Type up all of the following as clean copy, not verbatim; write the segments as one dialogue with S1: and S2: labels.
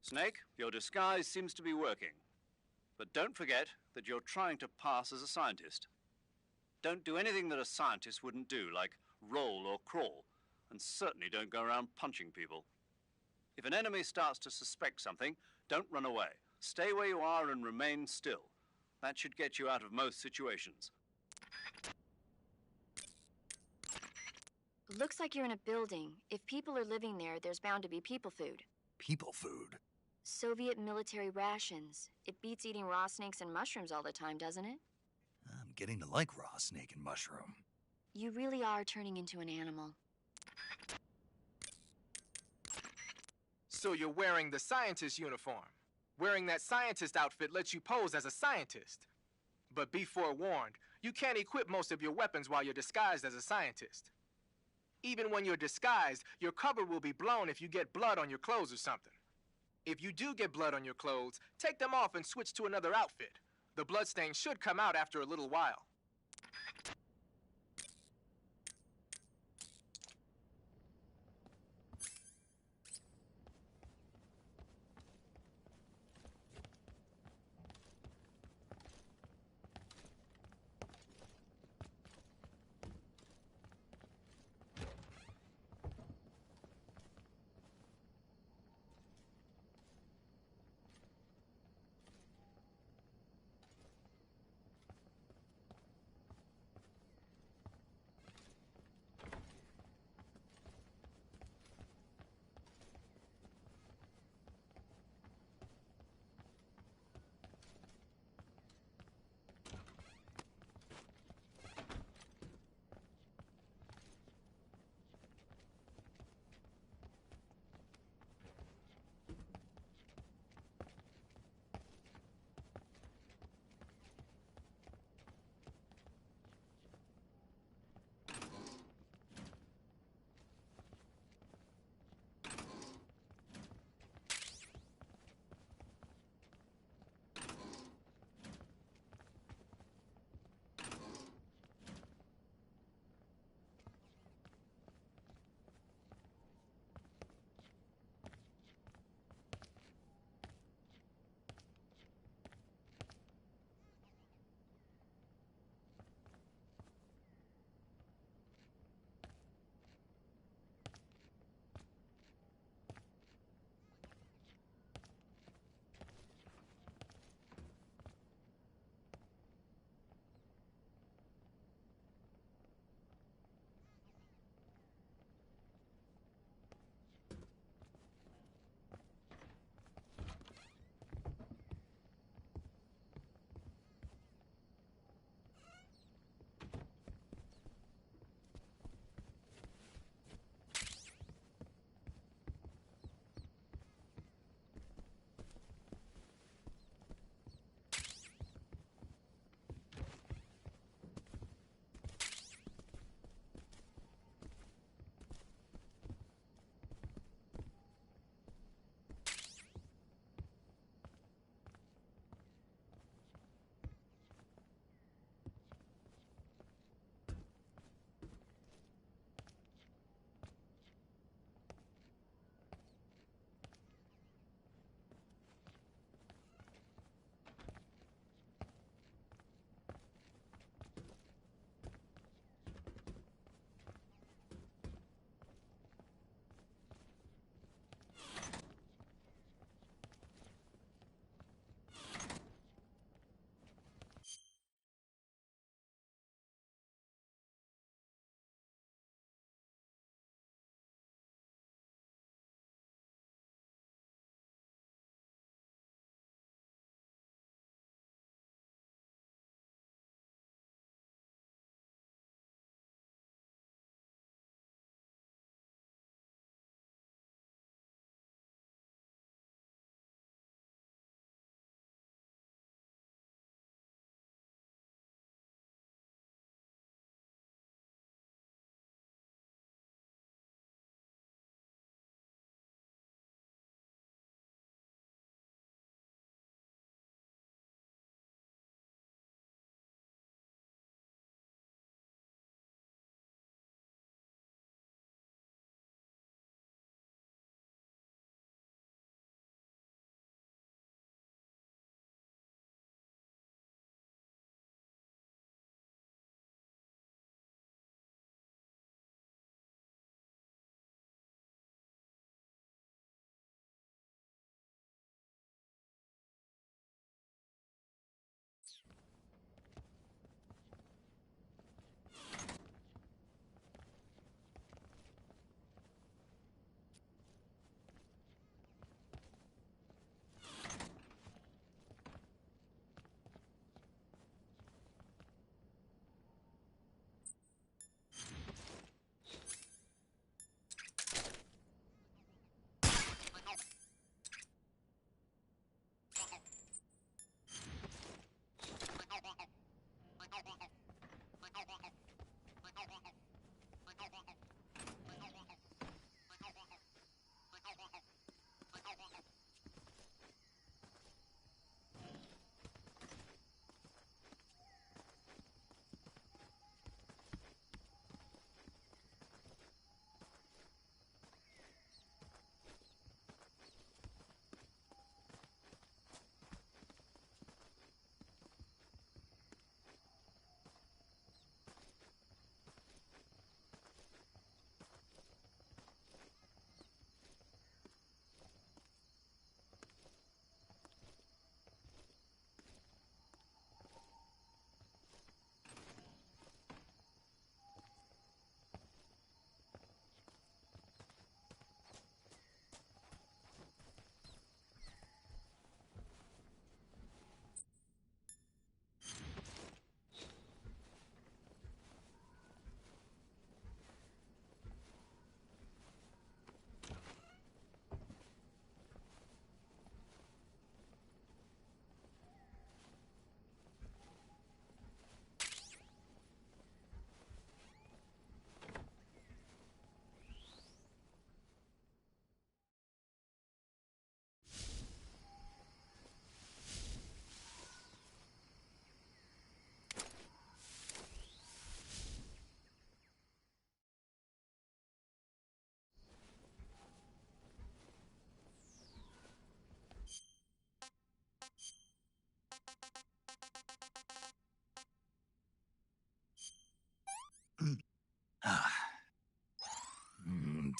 S1: Snake, your disguise seems to be working. But don't forget that you're trying to pass as a scientist. Don't do anything that a scientist wouldn't do, like roll or crawl, and certainly don't go around punching people. If an enemy starts to suspect something, don't run away. Stay where you are and remain still. That should get you out of most situations.
S2: Looks like you're in a building. If people are living there, there's bound to be people food.
S3: People food?
S2: Soviet military rations. It beats eating raw snakes and mushrooms all the time, doesn't it?
S3: I'm getting to like raw snake and mushroom.
S2: You really are turning into an animal.
S4: So you're wearing the scientist uniform. Wearing that scientist outfit lets you pose as a scientist. But be forewarned, you can't equip most of your weapons while you're disguised as a scientist. Even when you're disguised, your cover will be blown if you get blood on your clothes or something. If you do get blood on your clothes, take them off and switch to another outfit. The bloodstain should come out after a little while.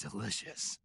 S3: Delicious.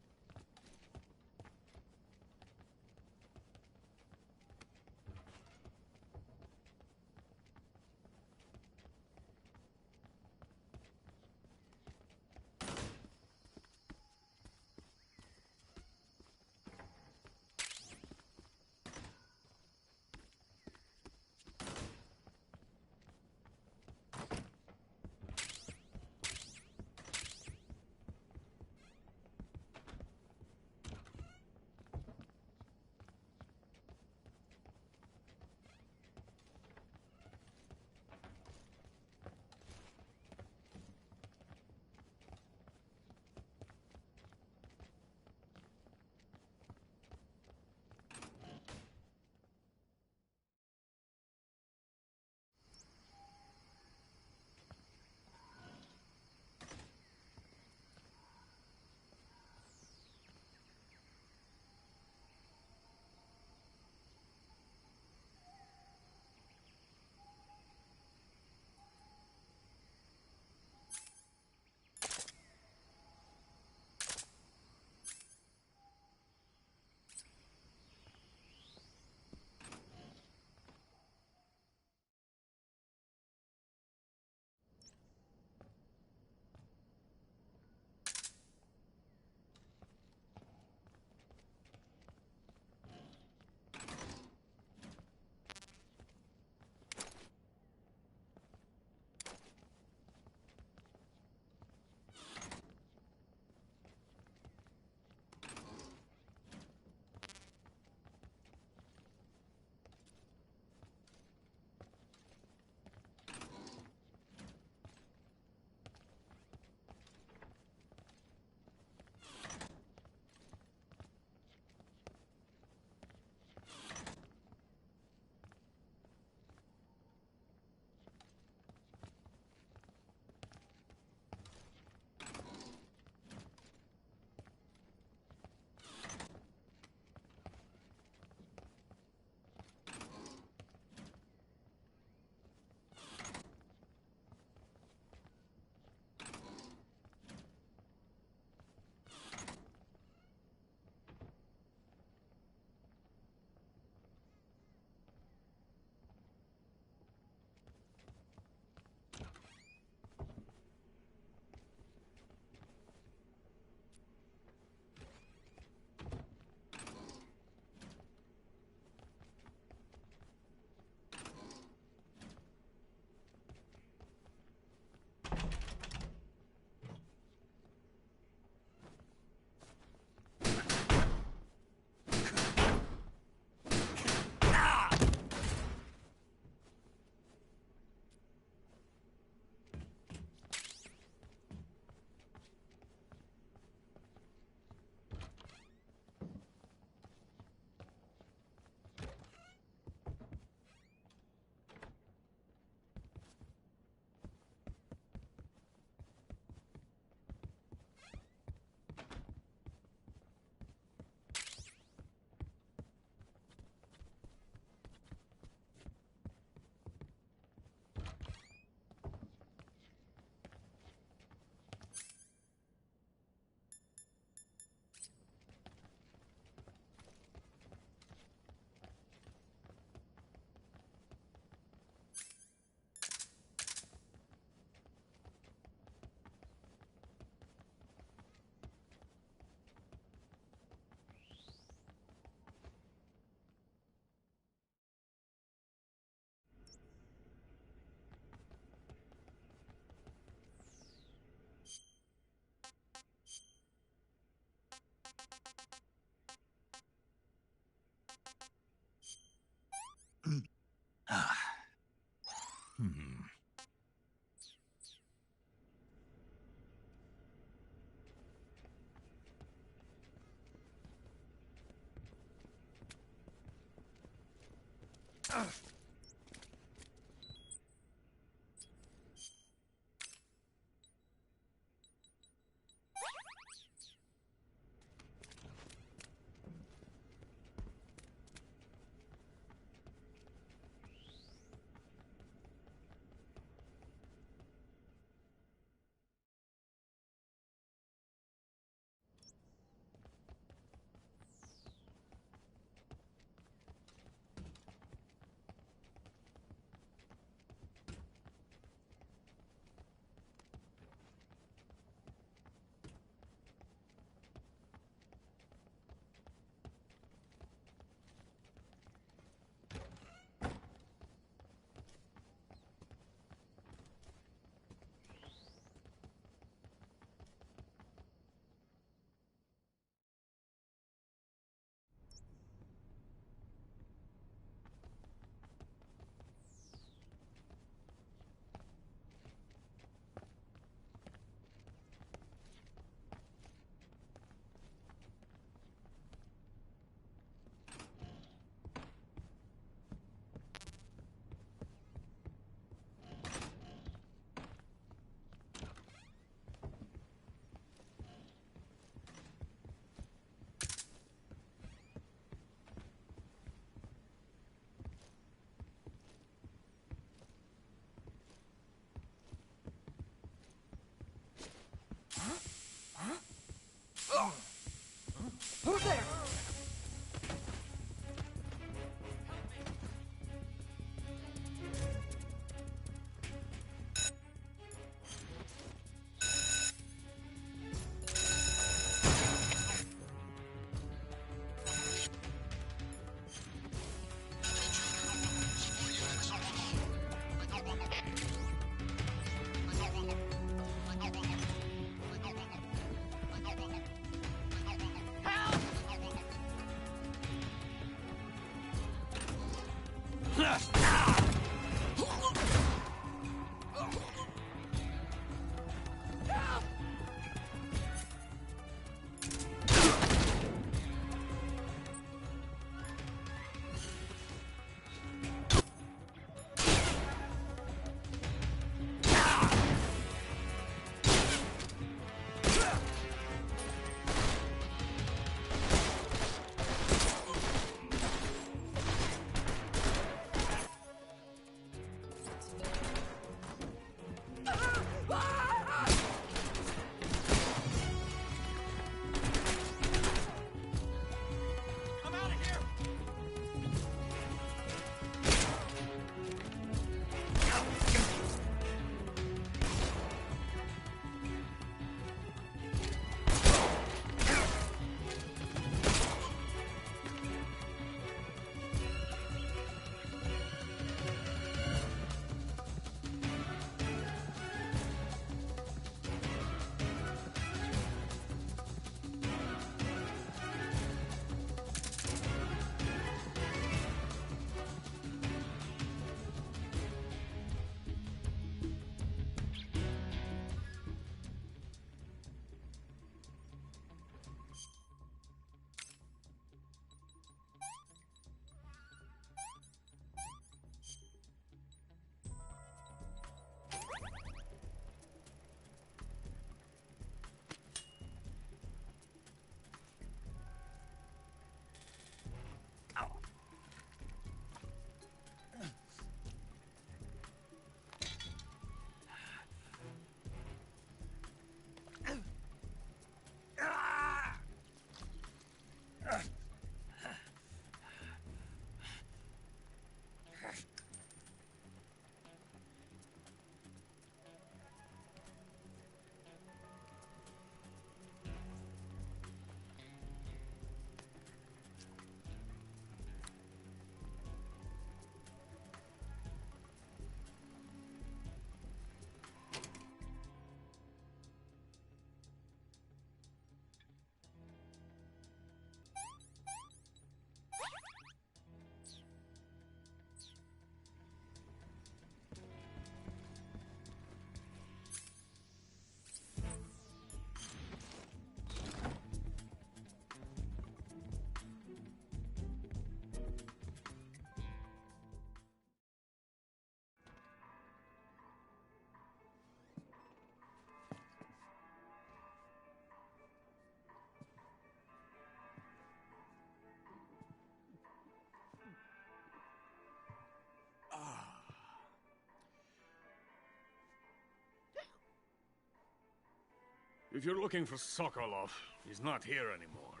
S5: If you're looking for Sokolov, he's not here anymore.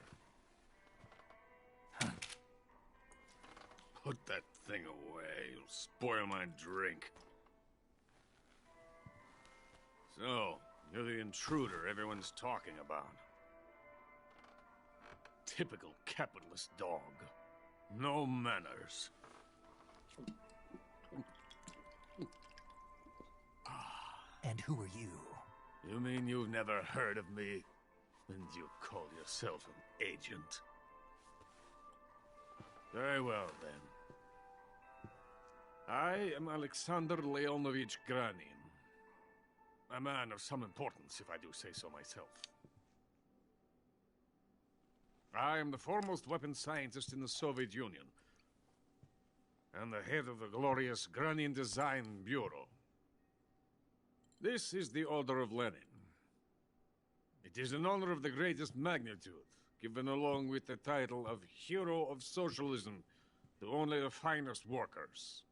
S5: Put that thing away. You'll spoil my drink. So, you're the intruder everyone's talking about. Typical capitalist dog. No manners.
S3: And who are you?
S5: You mean you've never heard of me? And you call yourself an agent? Very well, then. I am Alexander Leonovich Granin. A man of some importance, if I do say so myself. I am the foremost weapons scientist in the Soviet Union, and the head of the glorious Granin Design Bureau. This is the Order of Lenin. It is an honor of the greatest magnitude, given along with the title of Hero of Socialism to only the finest workers.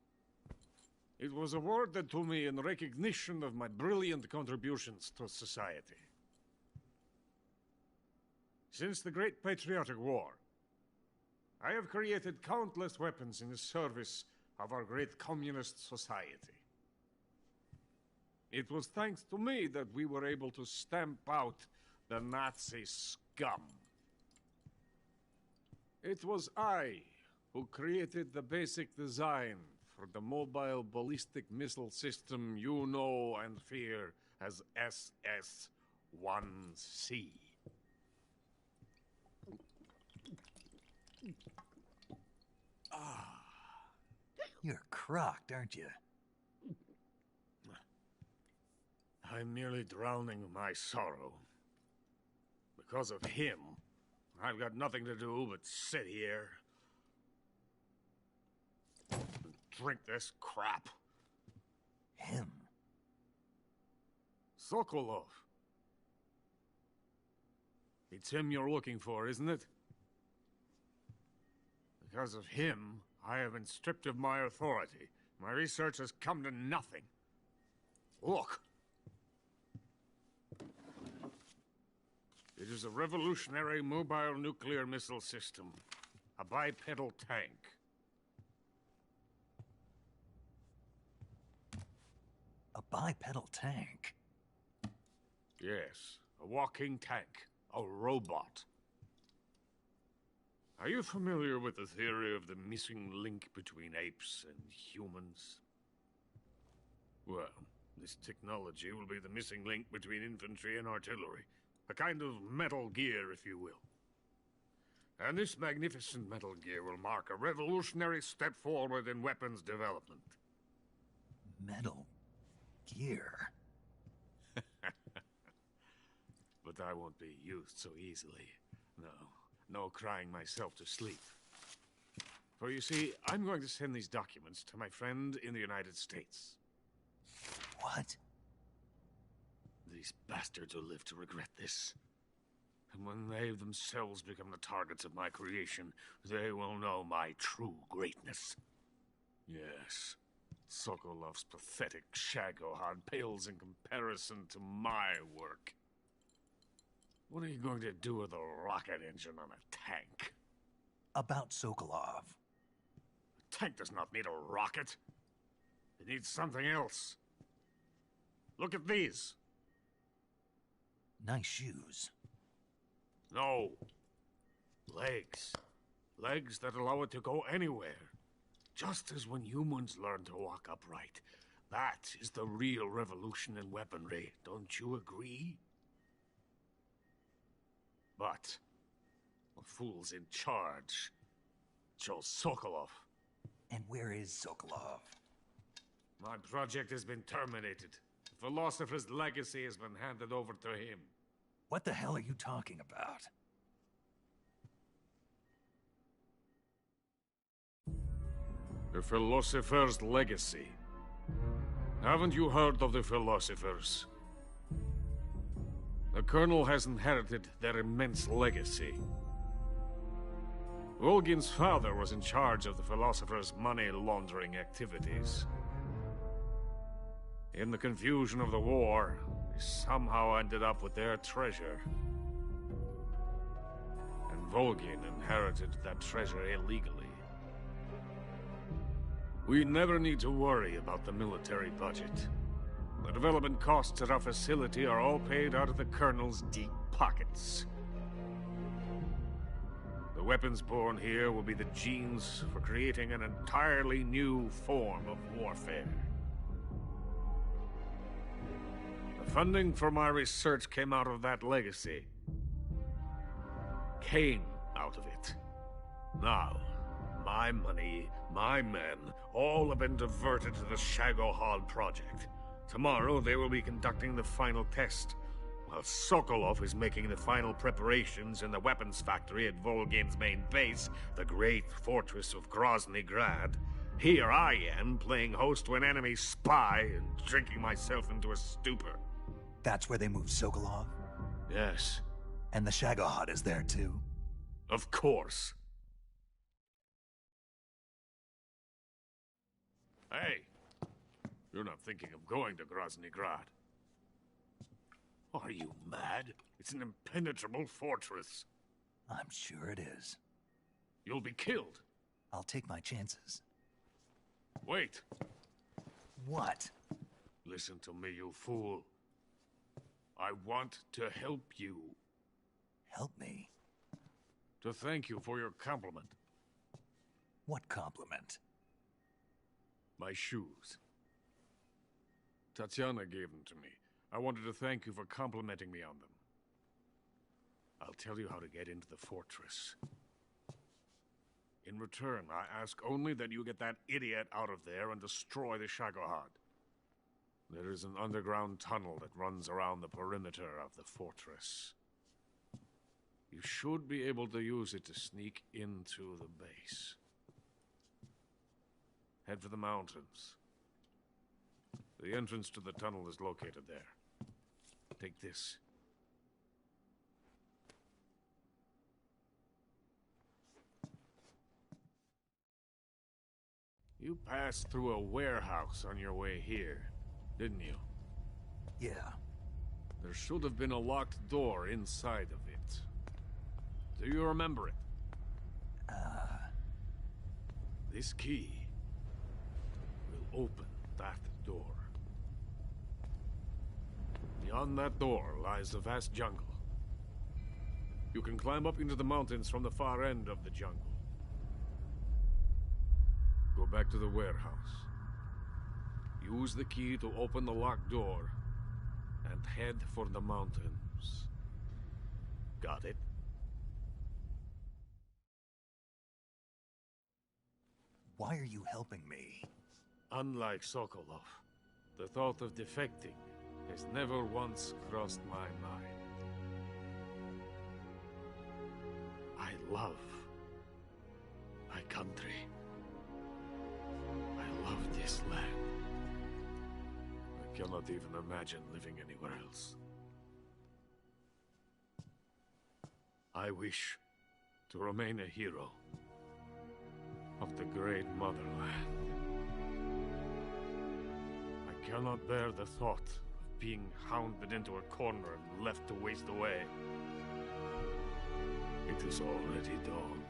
S5: It was awarded to me in recognition of my brilliant contributions to society. Since the Great Patriotic War, I have created countless weapons in the service of our great communist society. It was thanks to me that we were able to stamp out the Nazi scum. It was I who created the basic design for the mobile ballistic missile system you know and fear as SS-1C.
S3: You're crocked, aren't you?
S5: I'm merely drowning my sorrow. Because of him, I've got nothing to do but sit here and drink this crap.
S3: Him?
S5: Sokolov. It's him you're looking for, isn't it? Because of him, I have been stripped of my authority. My research has come to nothing. Look. It is a revolutionary mobile nuclear missile system. A bipedal tank.
S3: A bipedal tank?
S5: Yes, a walking tank. A robot. Are you familiar with the theory of the missing link between apes and humans? Well, this technology will be the missing link between infantry and artillery. A kind of Metal Gear, if you will. And this magnificent Metal Gear will mark a revolutionary step forward in weapons development.
S3: Metal Gear?
S5: But I won't be used so easily. No crying myself to sleep. For you see, I'm going to send these documents to my friend in the United States.
S3: What?
S5: These bastards will live to regret this. And when they themselves become the targets of my creation, they will know my true greatness. Yes, Sokolov's pathetic shagohod pales in comparison to my work. What are you going to do with a rocket engine on a tank?
S3: About Sokolov.
S5: A tank does not need a rocket. It needs something else. Look at these.
S3: Nice shoes.
S5: No. Legs. Legs that allow it to go anywhere. Just as when humans learn to walk upright. That is the real revolution in weaponry. Don't you agree? But the fool's in charge. Chose Sokolov.
S3: And where is Sokolov?
S5: My project has been terminated. The philosopher's legacy has been handed over to him.
S3: What the hell are you talking about?
S5: The philosopher's legacy. Haven't you heard of the philosophers? The Colonel has inherited their immense legacy. Volgin's father was in charge of the philosophers' money laundering activities. In the confusion of the war, they somehow ended up with their treasure. And Volgin inherited that treasure illegally. We never need to worry about the military budget. The development costs at our facility are all paid out of the Colonel's deep pockets. The weapons born here will be the genes for creating an entirely new form of warfare. The funding for my research came out of that legacy. Came out of it. Now, my money, my men, all have been diverted to the Shagohod project. Tomorrow they will be conducting the final test, while Sokolov is making the final preparations in the weapons factory at Volgin's main base, the great fortress of Grozny Grad. Here I am, playing host to an enemy spy and drinking myself into a stupor.
S3: That's where they moved Sokolov?
S5: Yes.
S3: And the Shagohod is there too?
S5: Of course. Hey, you're not thinking of going to Grozny Grad. Are you mad? It's an impenetrable fortress.
S3: I'm sure it is.
S5: You'll be killed.
S3: I'll take my chances.
S5: Wait.
S3: What?
S5: Listen to me, you fool. I want to help you.
S3: Help me?
S5: To thank you for your compliment.
S3: What compliment?
S5: My shoes. Tatiana gave them to me. I wanted to thank you for complimenting me on them. I'll tell you how to get into the fortress. In return, I ask only that you get that idiot out of there and destroy the Shagohod. There is an underground tunnel that runs around the perimeter of the fortress. You should be able to use it to sneak into the base. Head for the mountains. The entrance to the tunnel is located there. Take this. You passed through a warehouse on your way here, didn't you?
S3: Yeah.
S5: There should have been a locked door inside of it. Do you remember it? This key will open that door. Beyond that door lies a vast jungle. You can climb up into the mountains from the far end of the jungle. Go back to the warehouse. Use the key to open the locked door and head for the mountains. Got it?
S3: Why are you helping me?
S5: Unlike Sokolov, the thought of defecting has never once crossed my mind. I love my country. I love this land. I cannot even imagine living anywhere else. I wish to remain a hero of the great motherland. I cannot bear the thought of being hounded into a corner and left to waste away. It is already dawn.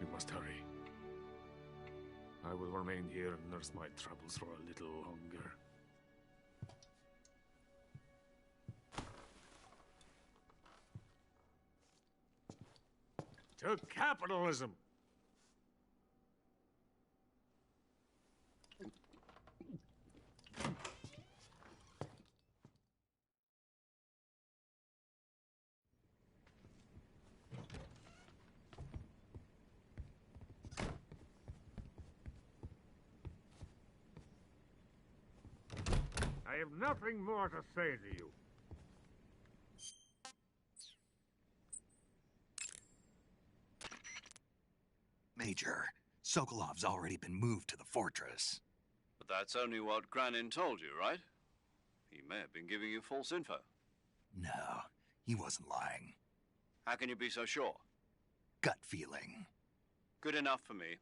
S5: We must hurry. I will remain here and nurse my troubles for a little longer. To capitalism! I have nothing more to say to you.
S3: Major, Sokolov's already been moved to the fortress.
S1: But that's only what Granin told you, right? He may have been giving you false info.
S3: No, he wasn't lying.
S1: How can you be so sure?
S3: Gut feeling.
S1: Good enough for me.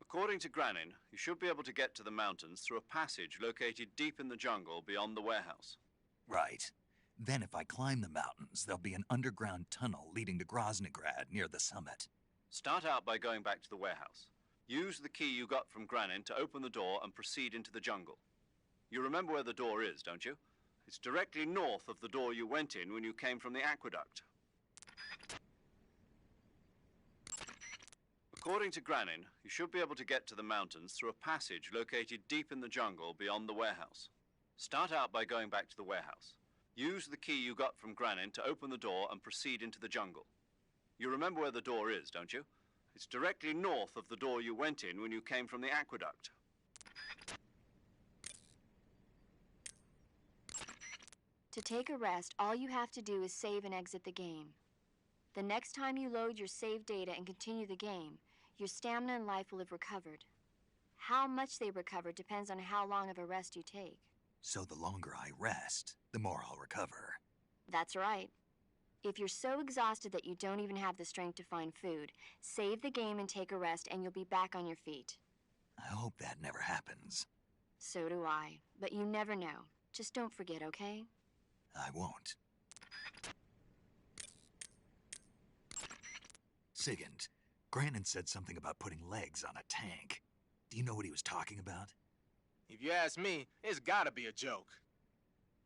S1: According to Granin, you should be able to get to the mountains through a passage located deep in the jungle beyond the warehouse.
S3: Right. Then if I climb the mountains, there'll be an underground tunnel leading to Groznygrad near the summit.
S1: Start out by going back to the warehouse. Use the key you got from Granin to open the door and proceed into the jungle. You remember where the door is, don't you? It's directly north of the door you went in when you came from the aqueduct. According to Granin, you should be able to get to the mountains through a passage located deep in the jungle beyond the warehouse. Start out by going back to the warehouse. Use the key you got from Granin to open the door and proceed into the jungle. You remember where the door is, don't you? It's directly north of the door you went in when you came from the aqueduct.
S2: To take a rest, all you have to do is save and exit the game. The next time you load your save data and continue the game, your stamina and life will have recovered. How much they recover depends on how long of a rest you take.
S3: So the longer I rest, the more I'll recover.
S2: That's right. If you're so exhausted that you don't even have the strength to find food, save the game and take a rest and you'll be back on your feet.
S3: I hope that never happens.
S2: So do I. But you never know. Just don't forget, okay?
S3: I won't. Sigint, Granin said something about putting legs on a tank. Do you know what he was talking about?
S4: If you ask me, it's gotta be a joke.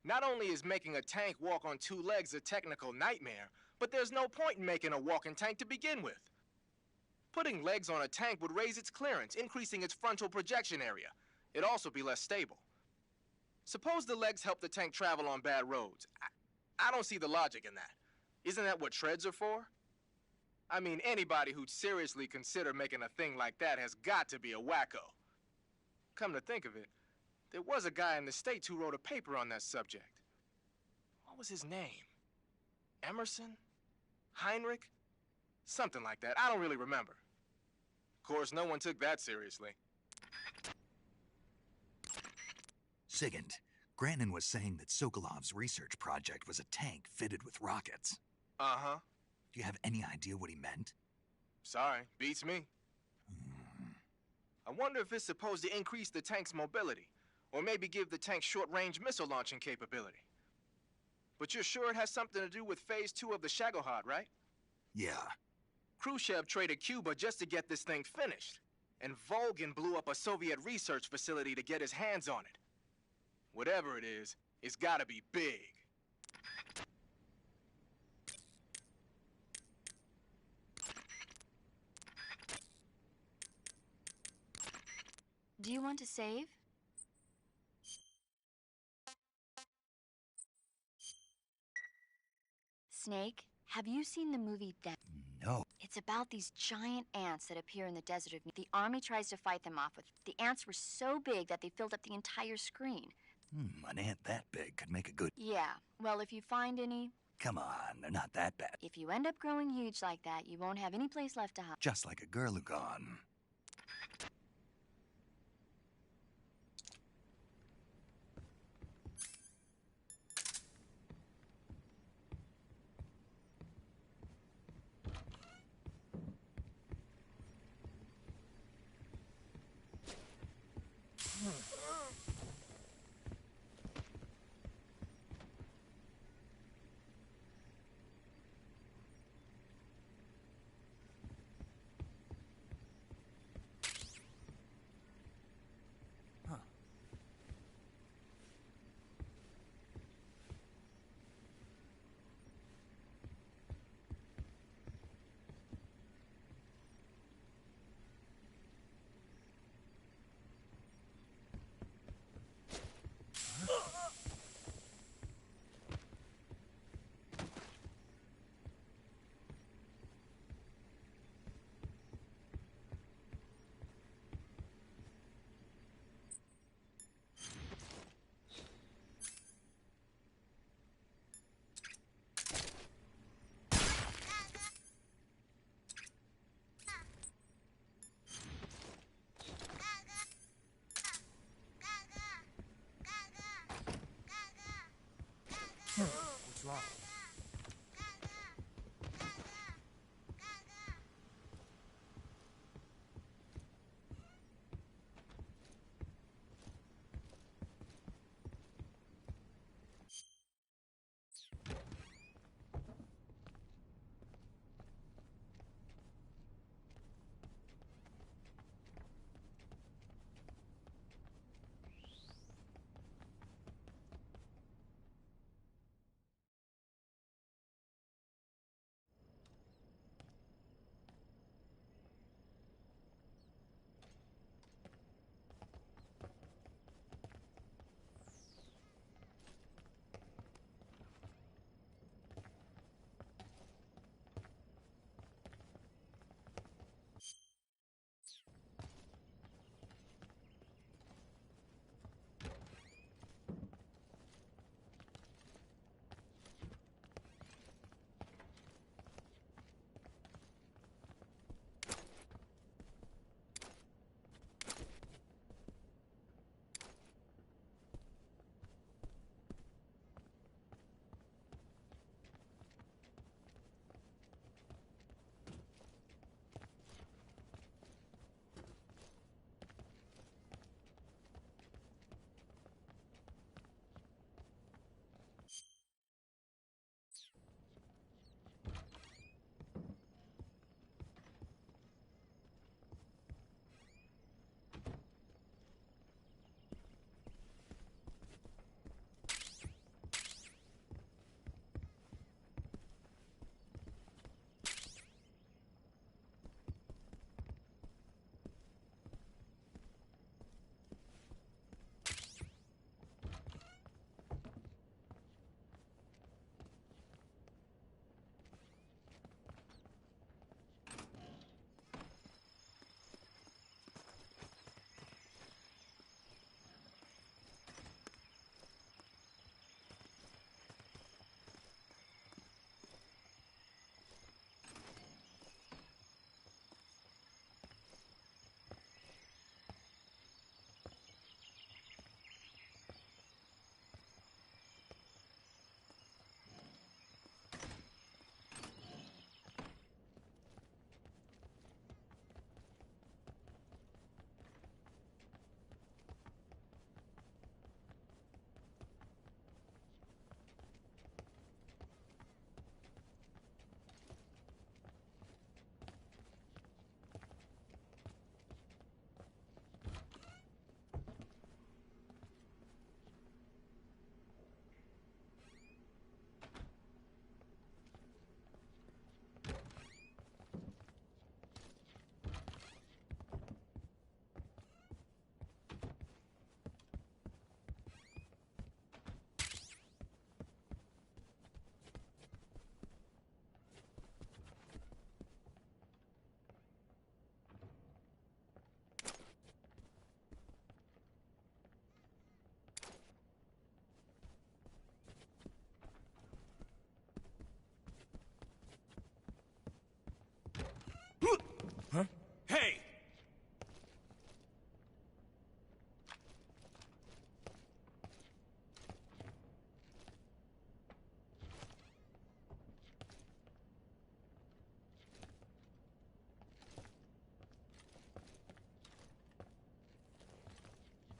S4: Not only is making a tank walk on two legs a technical nightmare, but there's no point in making a walking tank to begin with. Putting legs on a tank would raise its clearance, increasing its frontal projection area. It'd also be less stable. Suppose the legs help the tank travel on bad roads. I don't see the logic in that. Isn't that what treads are for? I mean, anybody who'd seriously consider making a thing like that has got to be a wacko. Come to think of it, there was a guy in the States who wrote a paper on that subject. What was his name? Emerson? Heinrich? Something like that. I don't really remember. Of course, no one took that seriously.
S3: Sigint, Granin was saying that Sokolov's research project was a tank fitted with rockets.
S4: Uh-huh.
S3: Do you have any idea what he meant?
S4: Sorry, beats me. I wonder if it's supposed to increase the tank's mobility, or maybe give the tank short-range missile launching capability. But you're sure it has something to do with Phase 2 of the Shagohod, right?
S3: Yeah.
S4: Khrushchev traded Cuba just to get this thing finished, and Volgin blew up a Soviet research facility to get his hands on it. Whatever it is, it's gotta be big.
S2: Do you want to save? Snake, have you seen the movie That?
S3: No.
S2: It's about these giant ants that appear in the desert. The army tries to fight them off with. The ants were so big that they filled up the entire screen.
S3: An ant that big could make a good...
S2: Yeah, well, if you find any...
S3: Come on, they're not that bad.
S2: If you end up growing huge like that, you won't have any place left to hide.
S3: Just like a Gurlugon.
S4: What's wrong?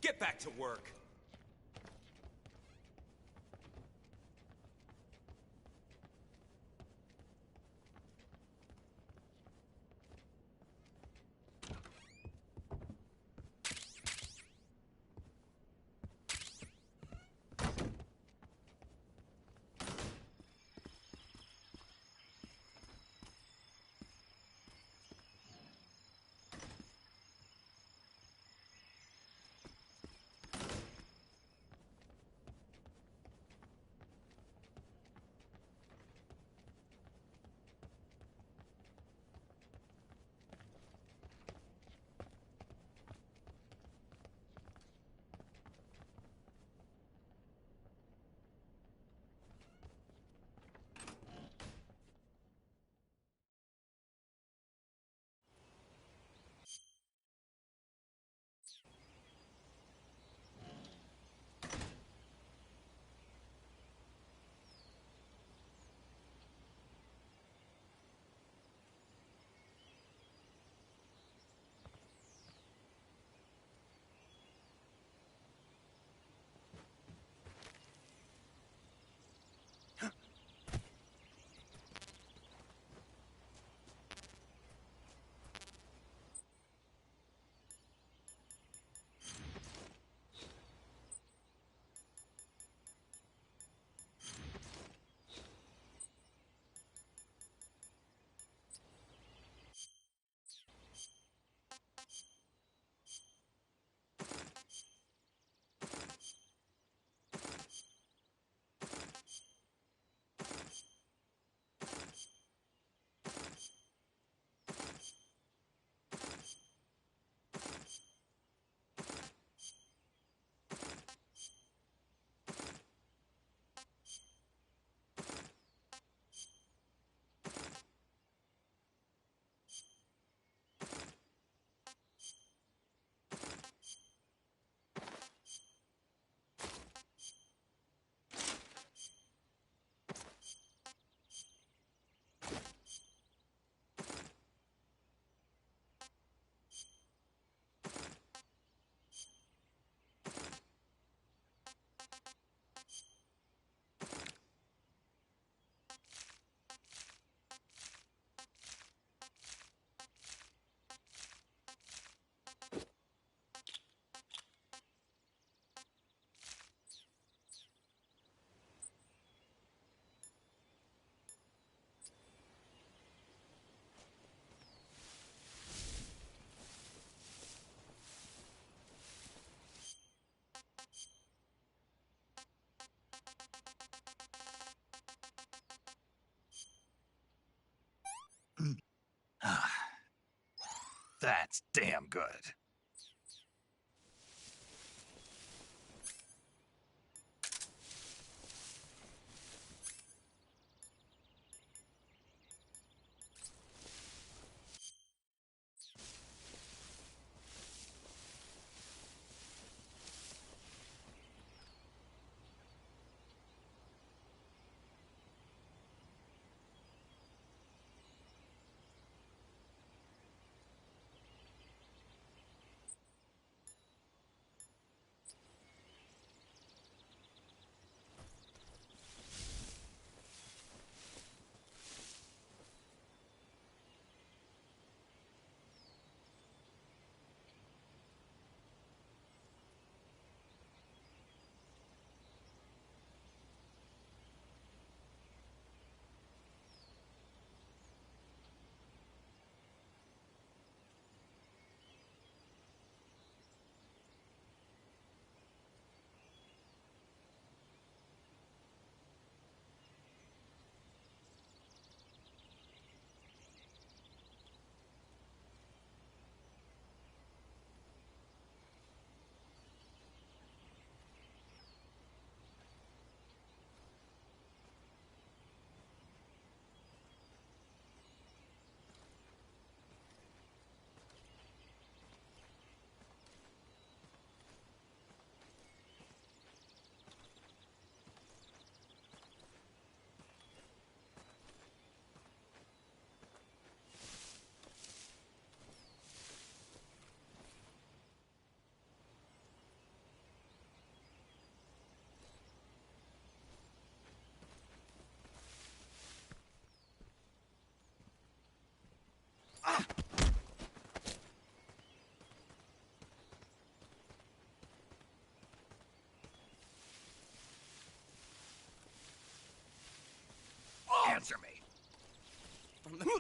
S6: Get back to work.
S3: That's damn good.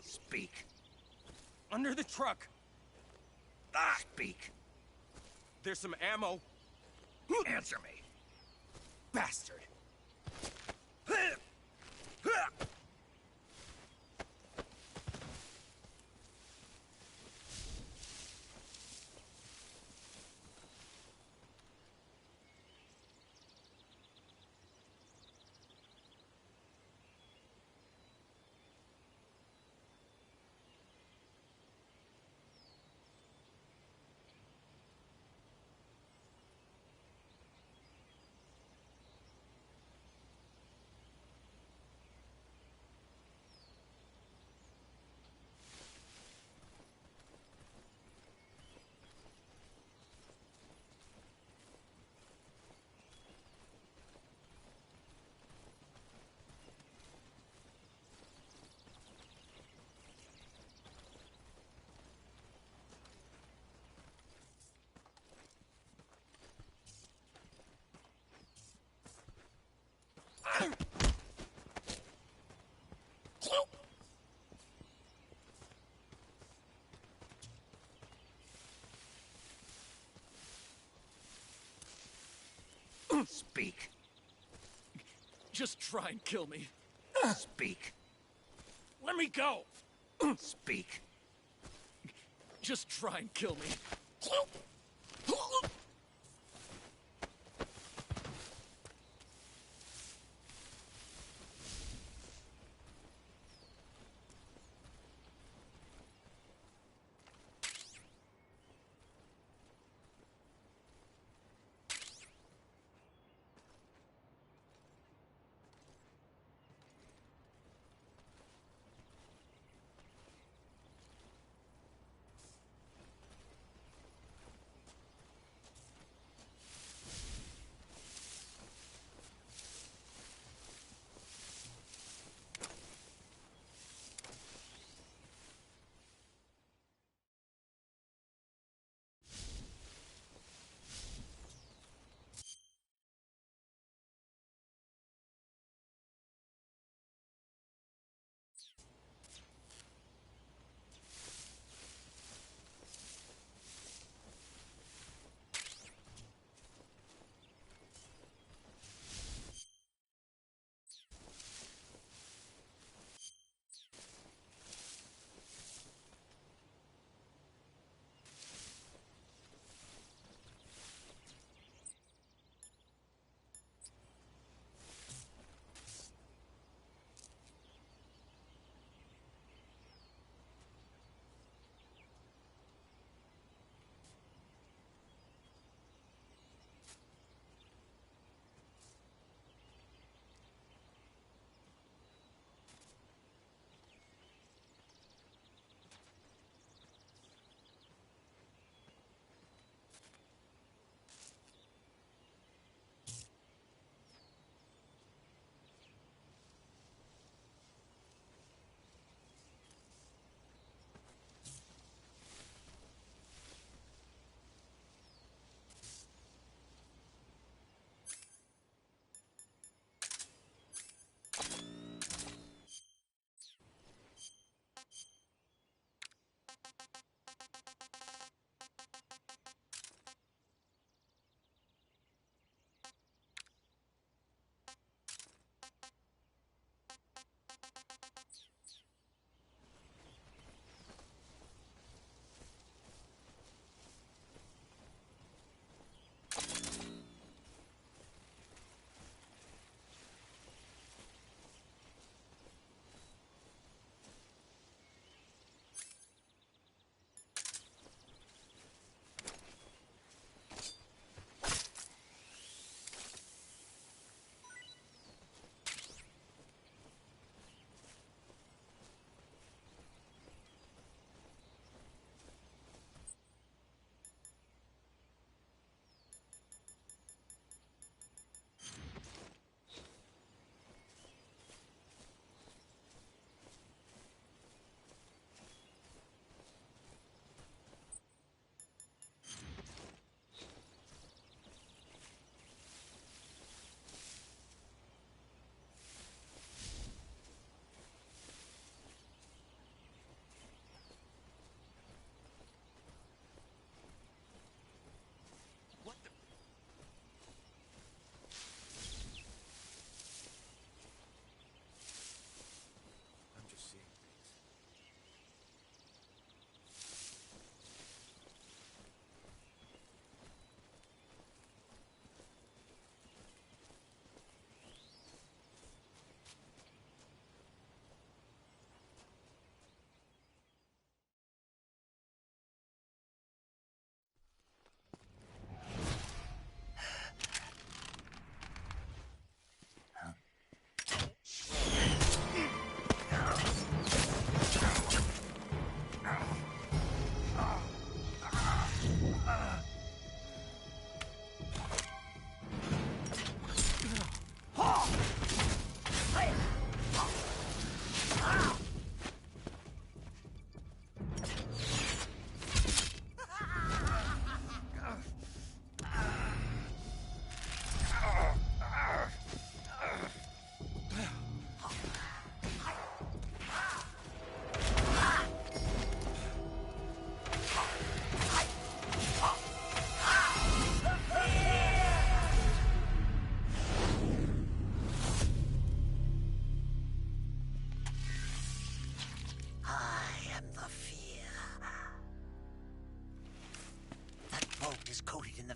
S3: Speak.
S6: Under the truck.
S3: Speak.
S6: There's some ammo.
S3: Answer me.
S6: Bastard.
S3: Speak.
S6: Just try and kill me.
S3: Speak.
S6: Let me go.
S3: Speak.
S6: Just try and kill me.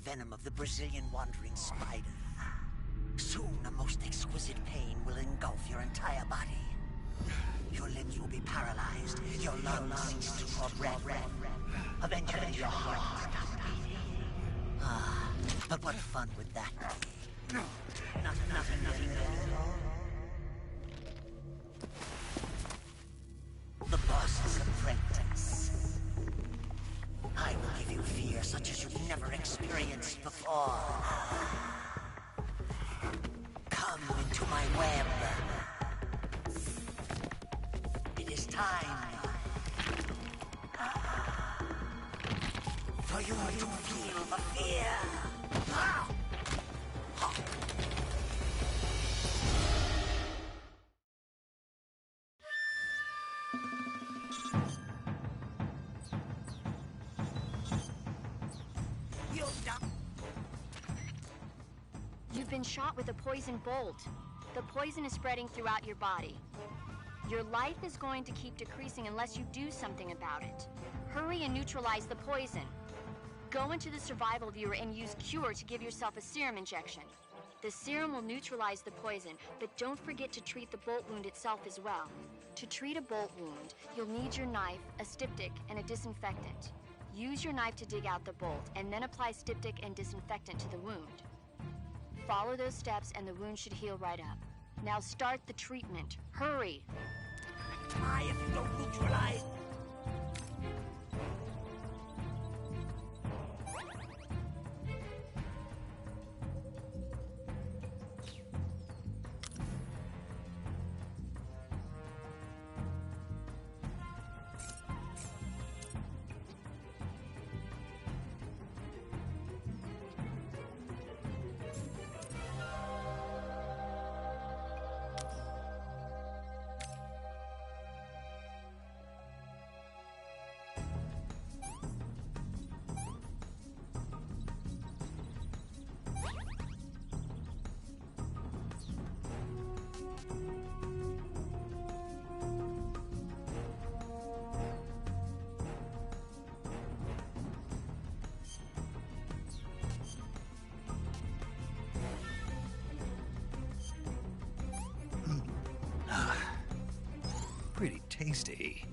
S7: venom of the Brazilian wandering spider. Soon, a most exquisite pain will engulf your entire body. Your limbs will be paralyzed, your lungs cease to draw breath. Eventually, your heart will stop beating. Ah, but what fun would that be? Nothing at all. The boss's apprentice. I will give you fear such as you've never experienced before. Come into my web. It is time for you to feel the fear.
S2: You've been shot with a poison bolt. The poison is spreading throughout your body. Your life is going to keep decreasing unless you do something about it. Hurry and neutralize the poison. Go into the survival viewer and use Cure to give yourself a serum injection. The serum will neutralize the poison, but don't forget to treat the bolt wound itself as well. To treat a bolt wound, you'll need your knife, a styptic, and a disinfectant. Use your knife to dig out the bolt, and then apply styptic and disinfectant to the wound. Follow those steps and the wound should heal right up. Now start the treatment. Hurry!
S7: Die if you don't neutralize.
S3: Pretty tasty.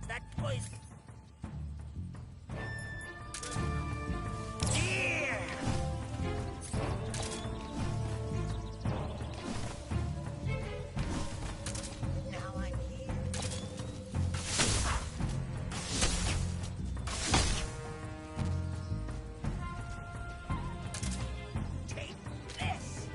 S3: That poison. Here! Now I'm here. Take this.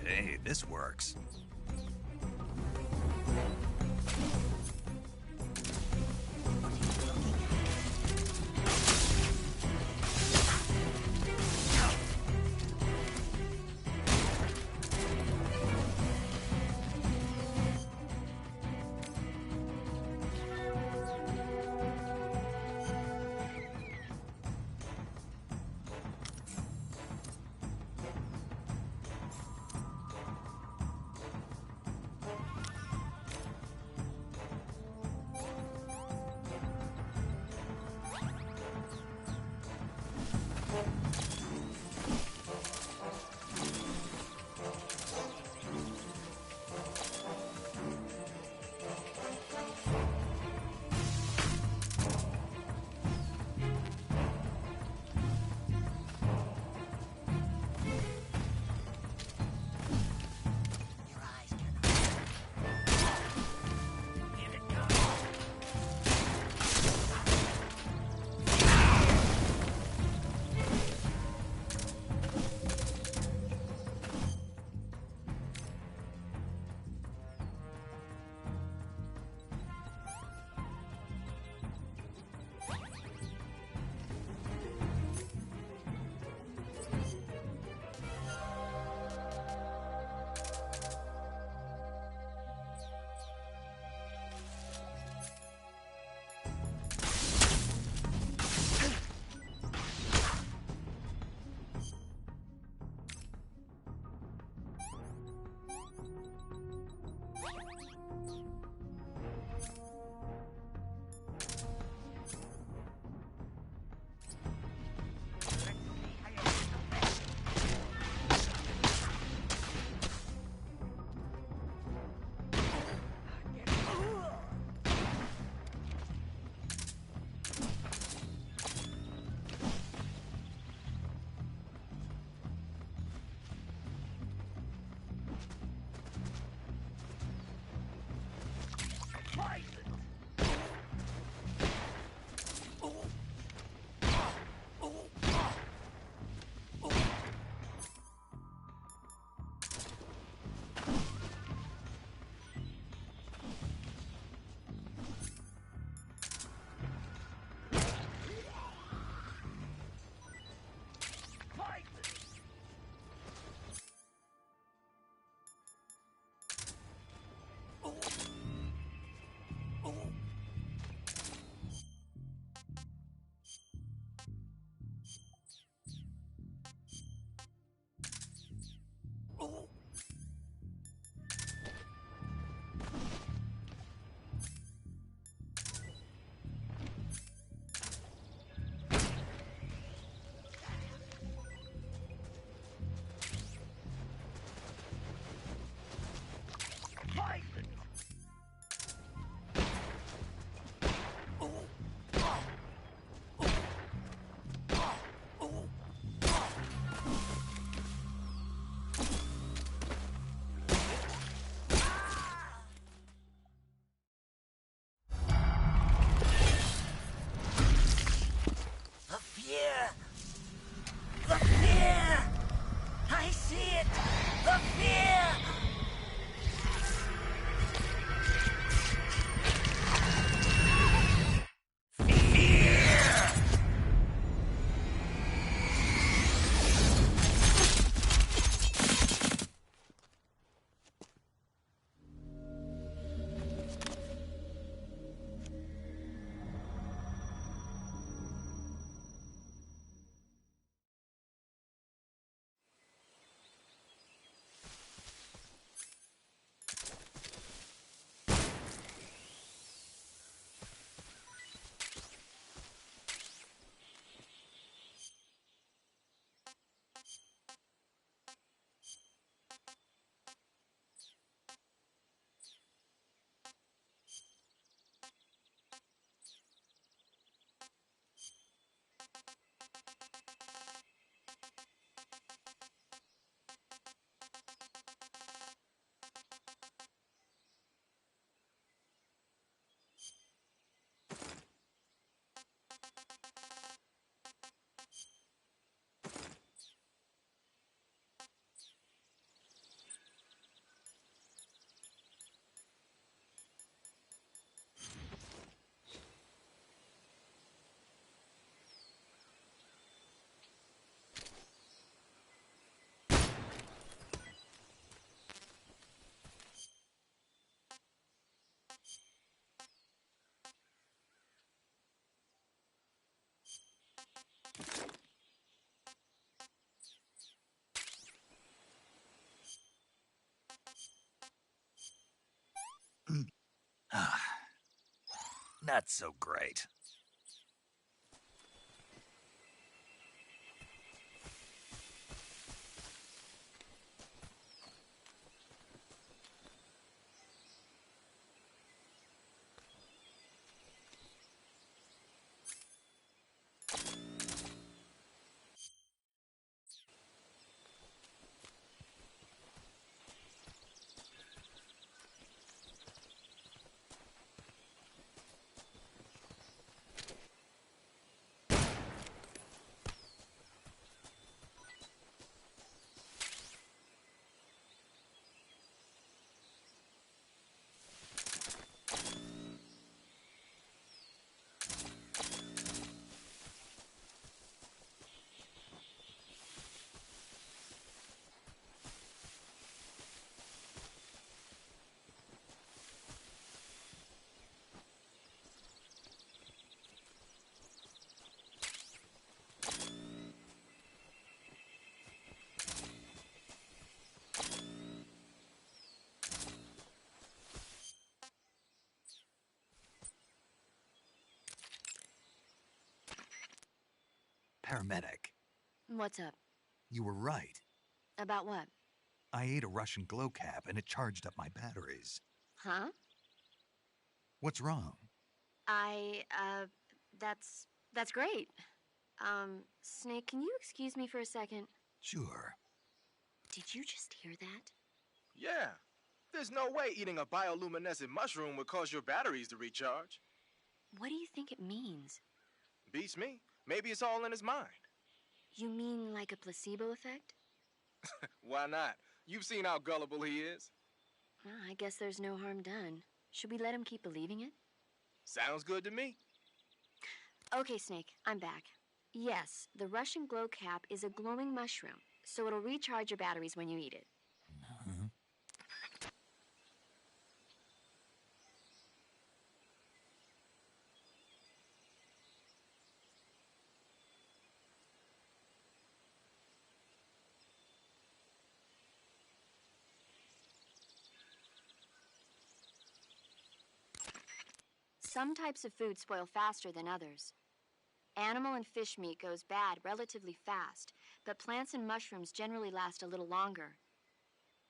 S3: Hey, this works. Not so great. Paramedic,
S2: What's up?
S3: you were right.
S2: About what?
S3: I ate a Russian glow cap and it charged up my batteries.
S2: Huh?
S3: What's wrong?
S2: That's great. Snake, can you excuse me for a second?
S3: Sure.
S2: Did you just hear that?
S4: Yeah. There's no way eating a bioluminescent mushroom would cause your batteries to recharge.
S2: What do you think it means?
S4: Beats me. Maybe it's all in his mind.
S2: You mean like a placebo effect?
S4: Why not? You've seen how gullible he is.
S2: Well, I guess there's no harm done. Should we let him keep believing it?
S4: Sounds good to me.
S2: Okay, Snake, I'm back. Yes, the Russian glow cap is a glowing mushroom, so it'll recharge your batteries when you eat it. Some types of food spoil faster than others. Animal and fish meat goes bad relatively fast, but plants and mushrooms generally last a little longer.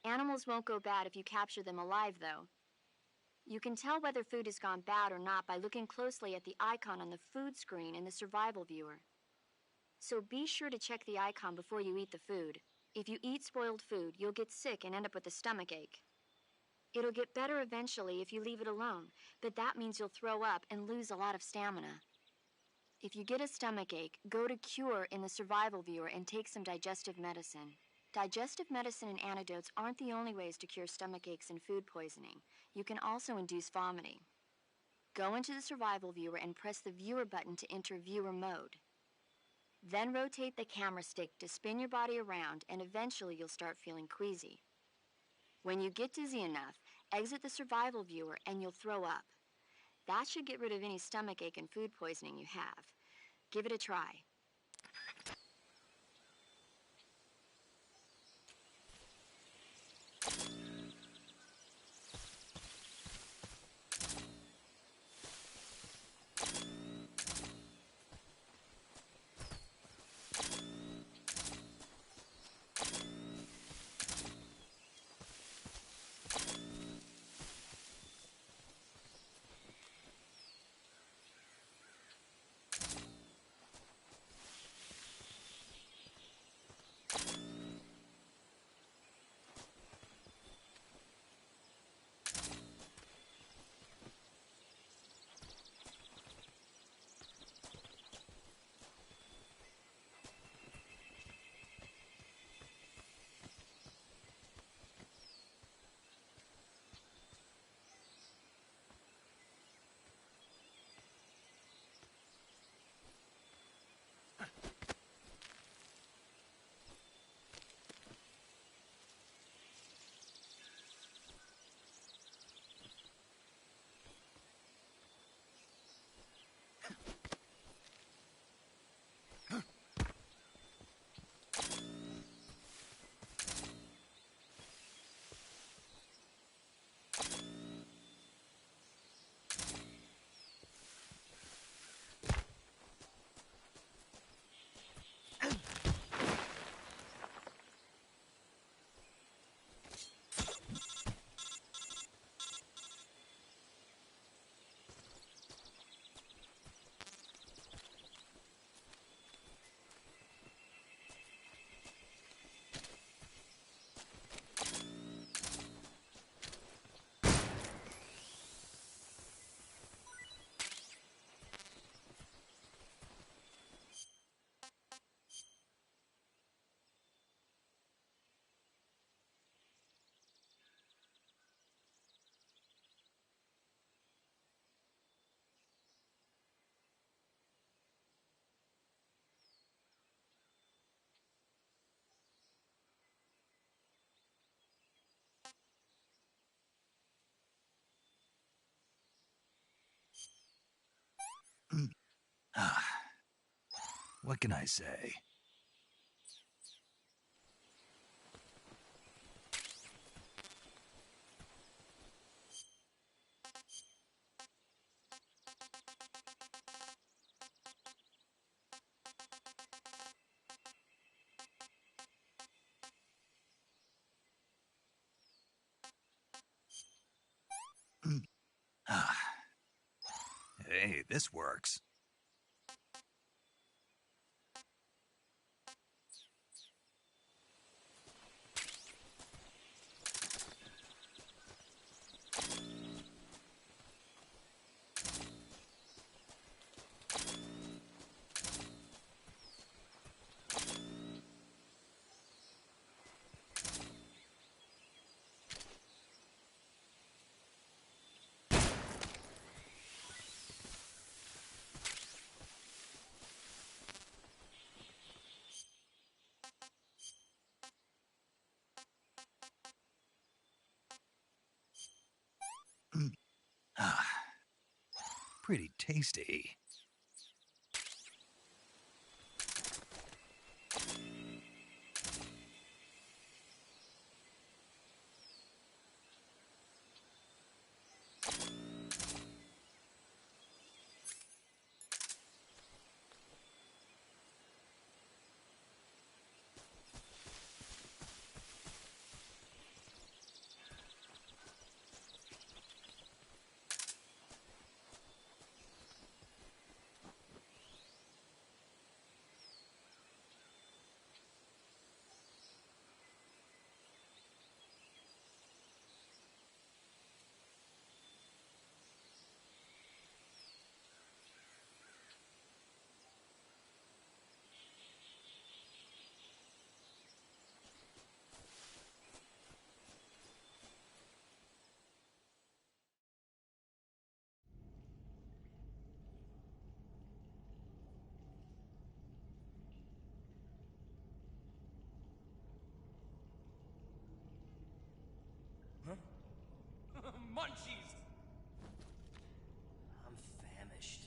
S2: Animals won't go bad if you capture them alive, though. You can tell whether food has gone bad or not by looking closely at the icon on the food screen in the survival viewer. So be sure to check the icon before you eat the food. If you eat spoiled food, you'll get sick and end up with a stomach ache. It'll get better eventually if you leave it alone, but that means you'll throw up and lose a lot of stamina. If you get a stomach ache, go to Cure in the survival viewer and take some digestive medicine. Digestive medicine and antidotes aren't the only ways to cure stomach aches and food poisoning. You can also induce vomiting. Go into the survival viewer and press the viewer button to enter viewer mode. Then rotate the camera stick to spin your body around, and eventually you'll start feeling queasy. When you get dizzy enough, exit the survival viewer and you'll throw up. That should get rid of any stomach ache and food poisoning you have. Give it a try.
S3: What can I say? Hey, this works. Pretty tasty.
S6: Munchies!
S7: I'm famished.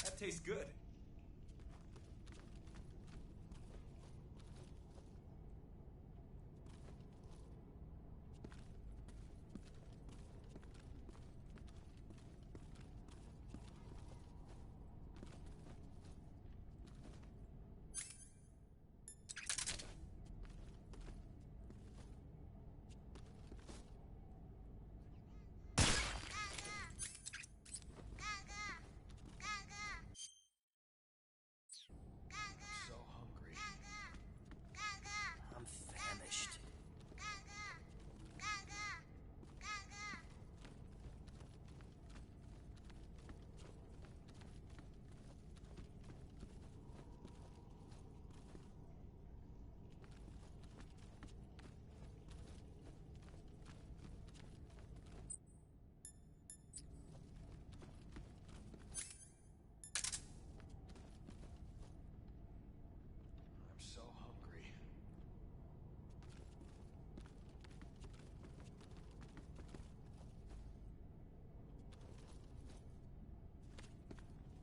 S6: That tastes good.
S7: So hungry. I'm famished. I'm so hungry.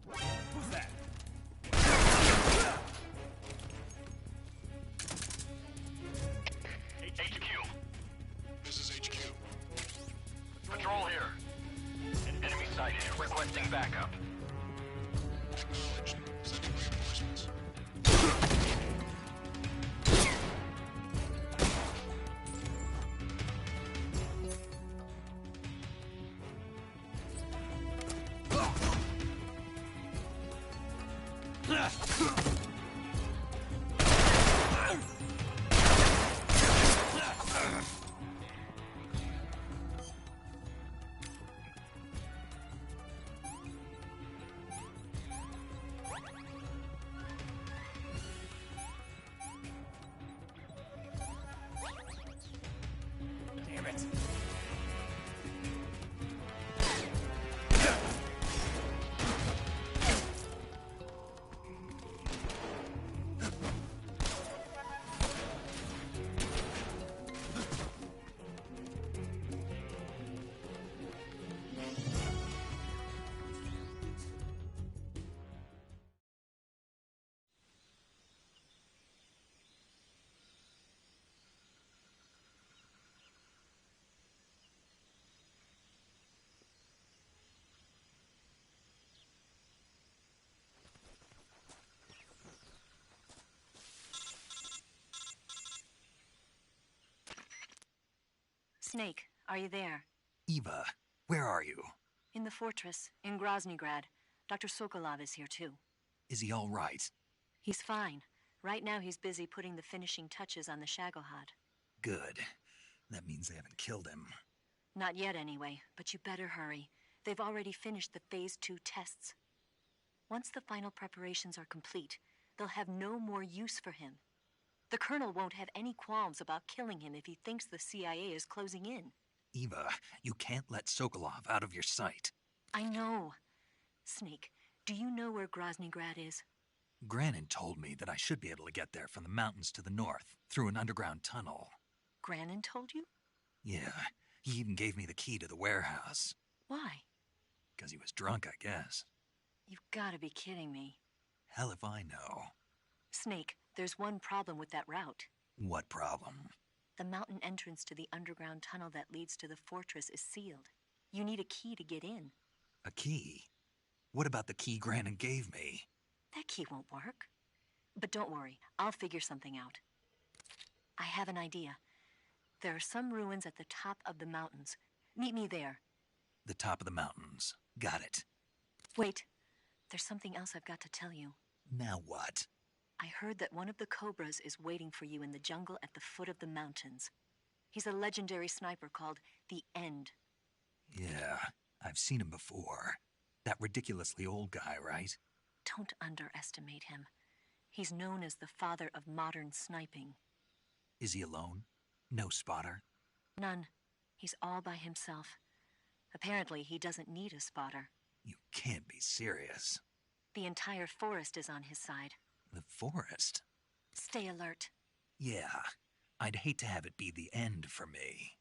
S6: Who's that?
S8: HQ. This is HQ. Patrol here. Enemy sighted. Requesting backup. Acknowledged. Sending reinforcements.
S6: Damn it.
S9: Snake, are you there?
S3: Eva, where are you?
S9: In the fortress, in Groznygrad. Dr. Sokolov is here too.
S3: Is he all right?
S9: He's fine. Right now he's busy putting the finishing touches on the Shagohod.
S3: Good. That means they haven't killed him.
S9: Not yet anyway, but you better hurry. They've already finished the Phase 2 tests. Once the final preparations are complete, they'll have no more use for him. The Colonel won't have any qualms about killing him if he thinks the CIA is closing in.
S3: Eva, you can't let Sokolov out of your sight.
S9: I know. Snake, do you know where Groznygrad is?
S3: Granin told me that I should be able to get there from the mountains to the north, through an underground tunnel.
S9: Granin told you?
S3: Yeah, he even gave me the key to the warehouse.
S9: Why?
S3: Because he was drunk, I guess.
S9: You've got to be kidding me.
S3: Hell if I know.
S9: Snake, there's one problem with that route.
S3: What problem?
S9: The mountain entrance to the underground tunnel that leads to the fortress is sealed. You need a key to get in.
S3: A key? What about the key Granin gave me?
S9: That key won't work. But don't worry, I'll figure something out. I have an idea. There are some ruins at the top of the mountains. Meet me there.
S3: The top of the mountains. Got it.
S9: Wait, there's something else I've got to tell you.
S3: Now what?
S9: I heard that one of the Cobras is waiting for you in the jungle at the foot of the mountains. He's a legendary sniper called the End.
S3: Yeah, I've seen him before. That ridiculously old guy, right?
S9: Don't underestimate him. He's known as the father of modern sniping.
S3: Is he alone? No spotter?
S9: None. He's all by himself. Apparently, he doesn't need a spotter.
S3: You can't be serious.
S9: The entire forest is on his side.
S3: The forest?
S9: Stay alert.
S3: Yeah, I'd hate to have it be the end for me.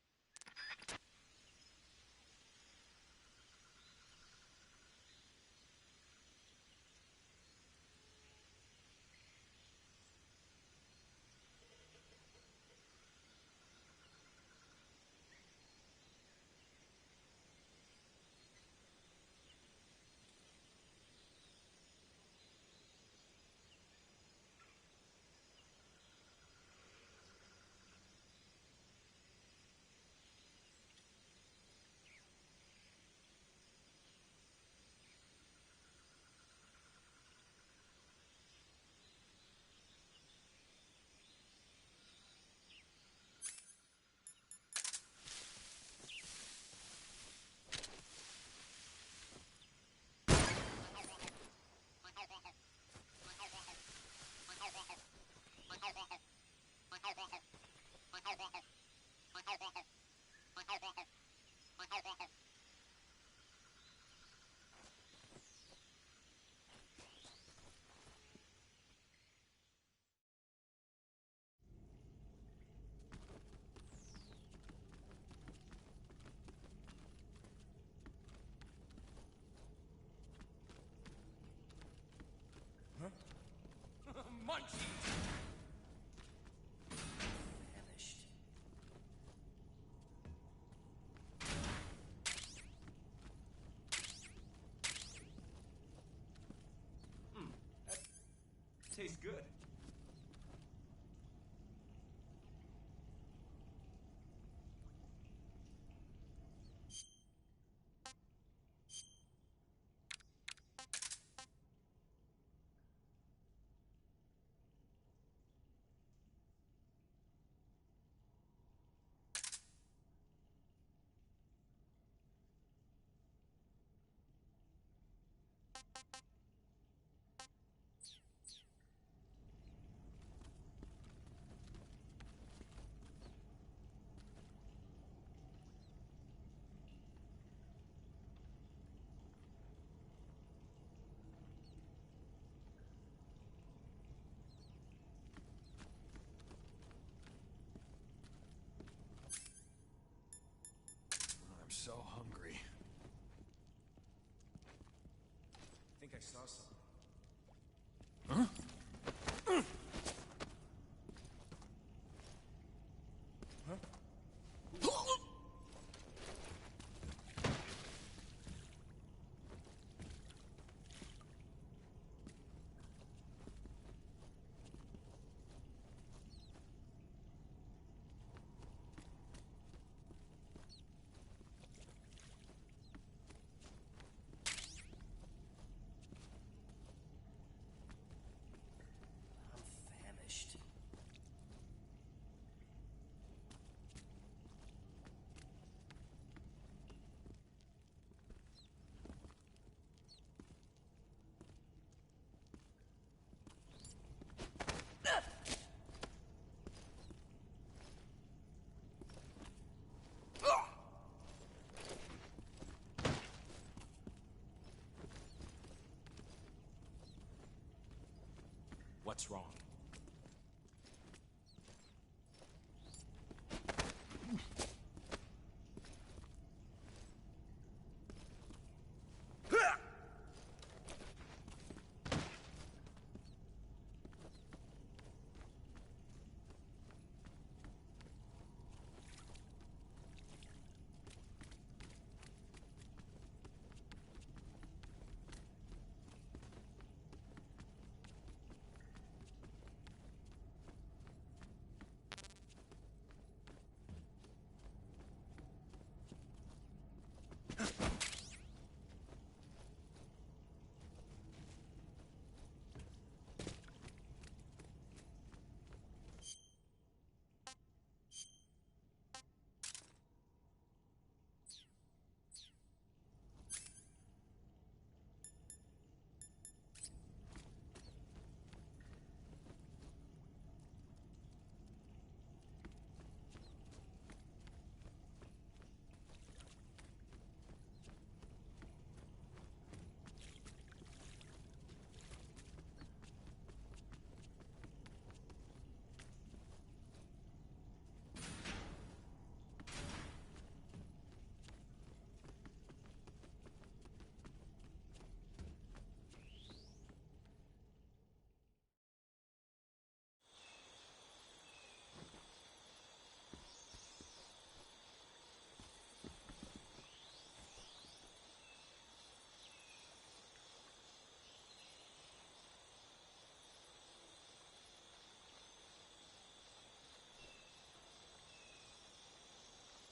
S6: Munchies! That tastes good. I'm so hungry. I think I saw something. Huh? what's wrong.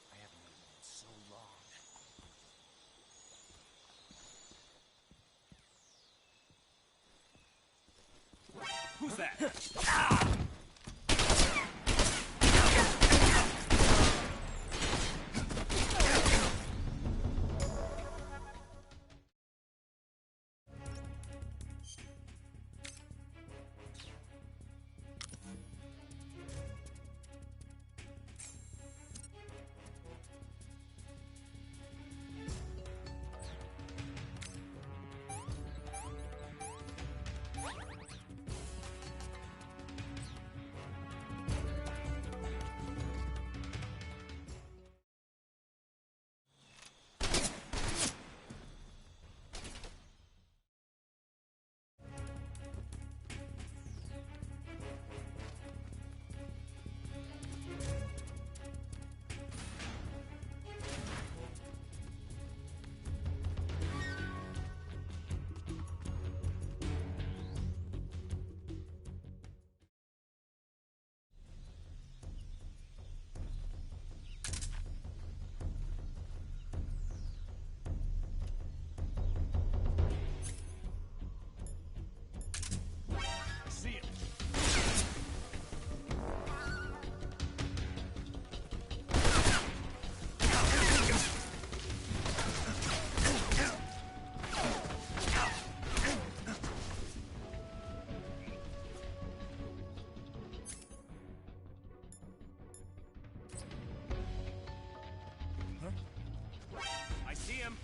S6: I haven't eaten in so long. Who's that? See it. I see him.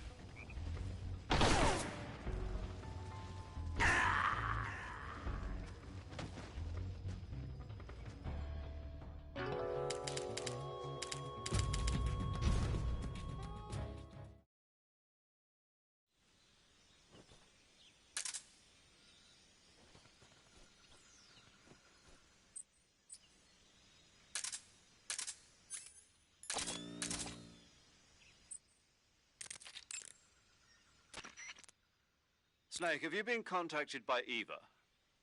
S1: Snake, have you been contacted by Eva?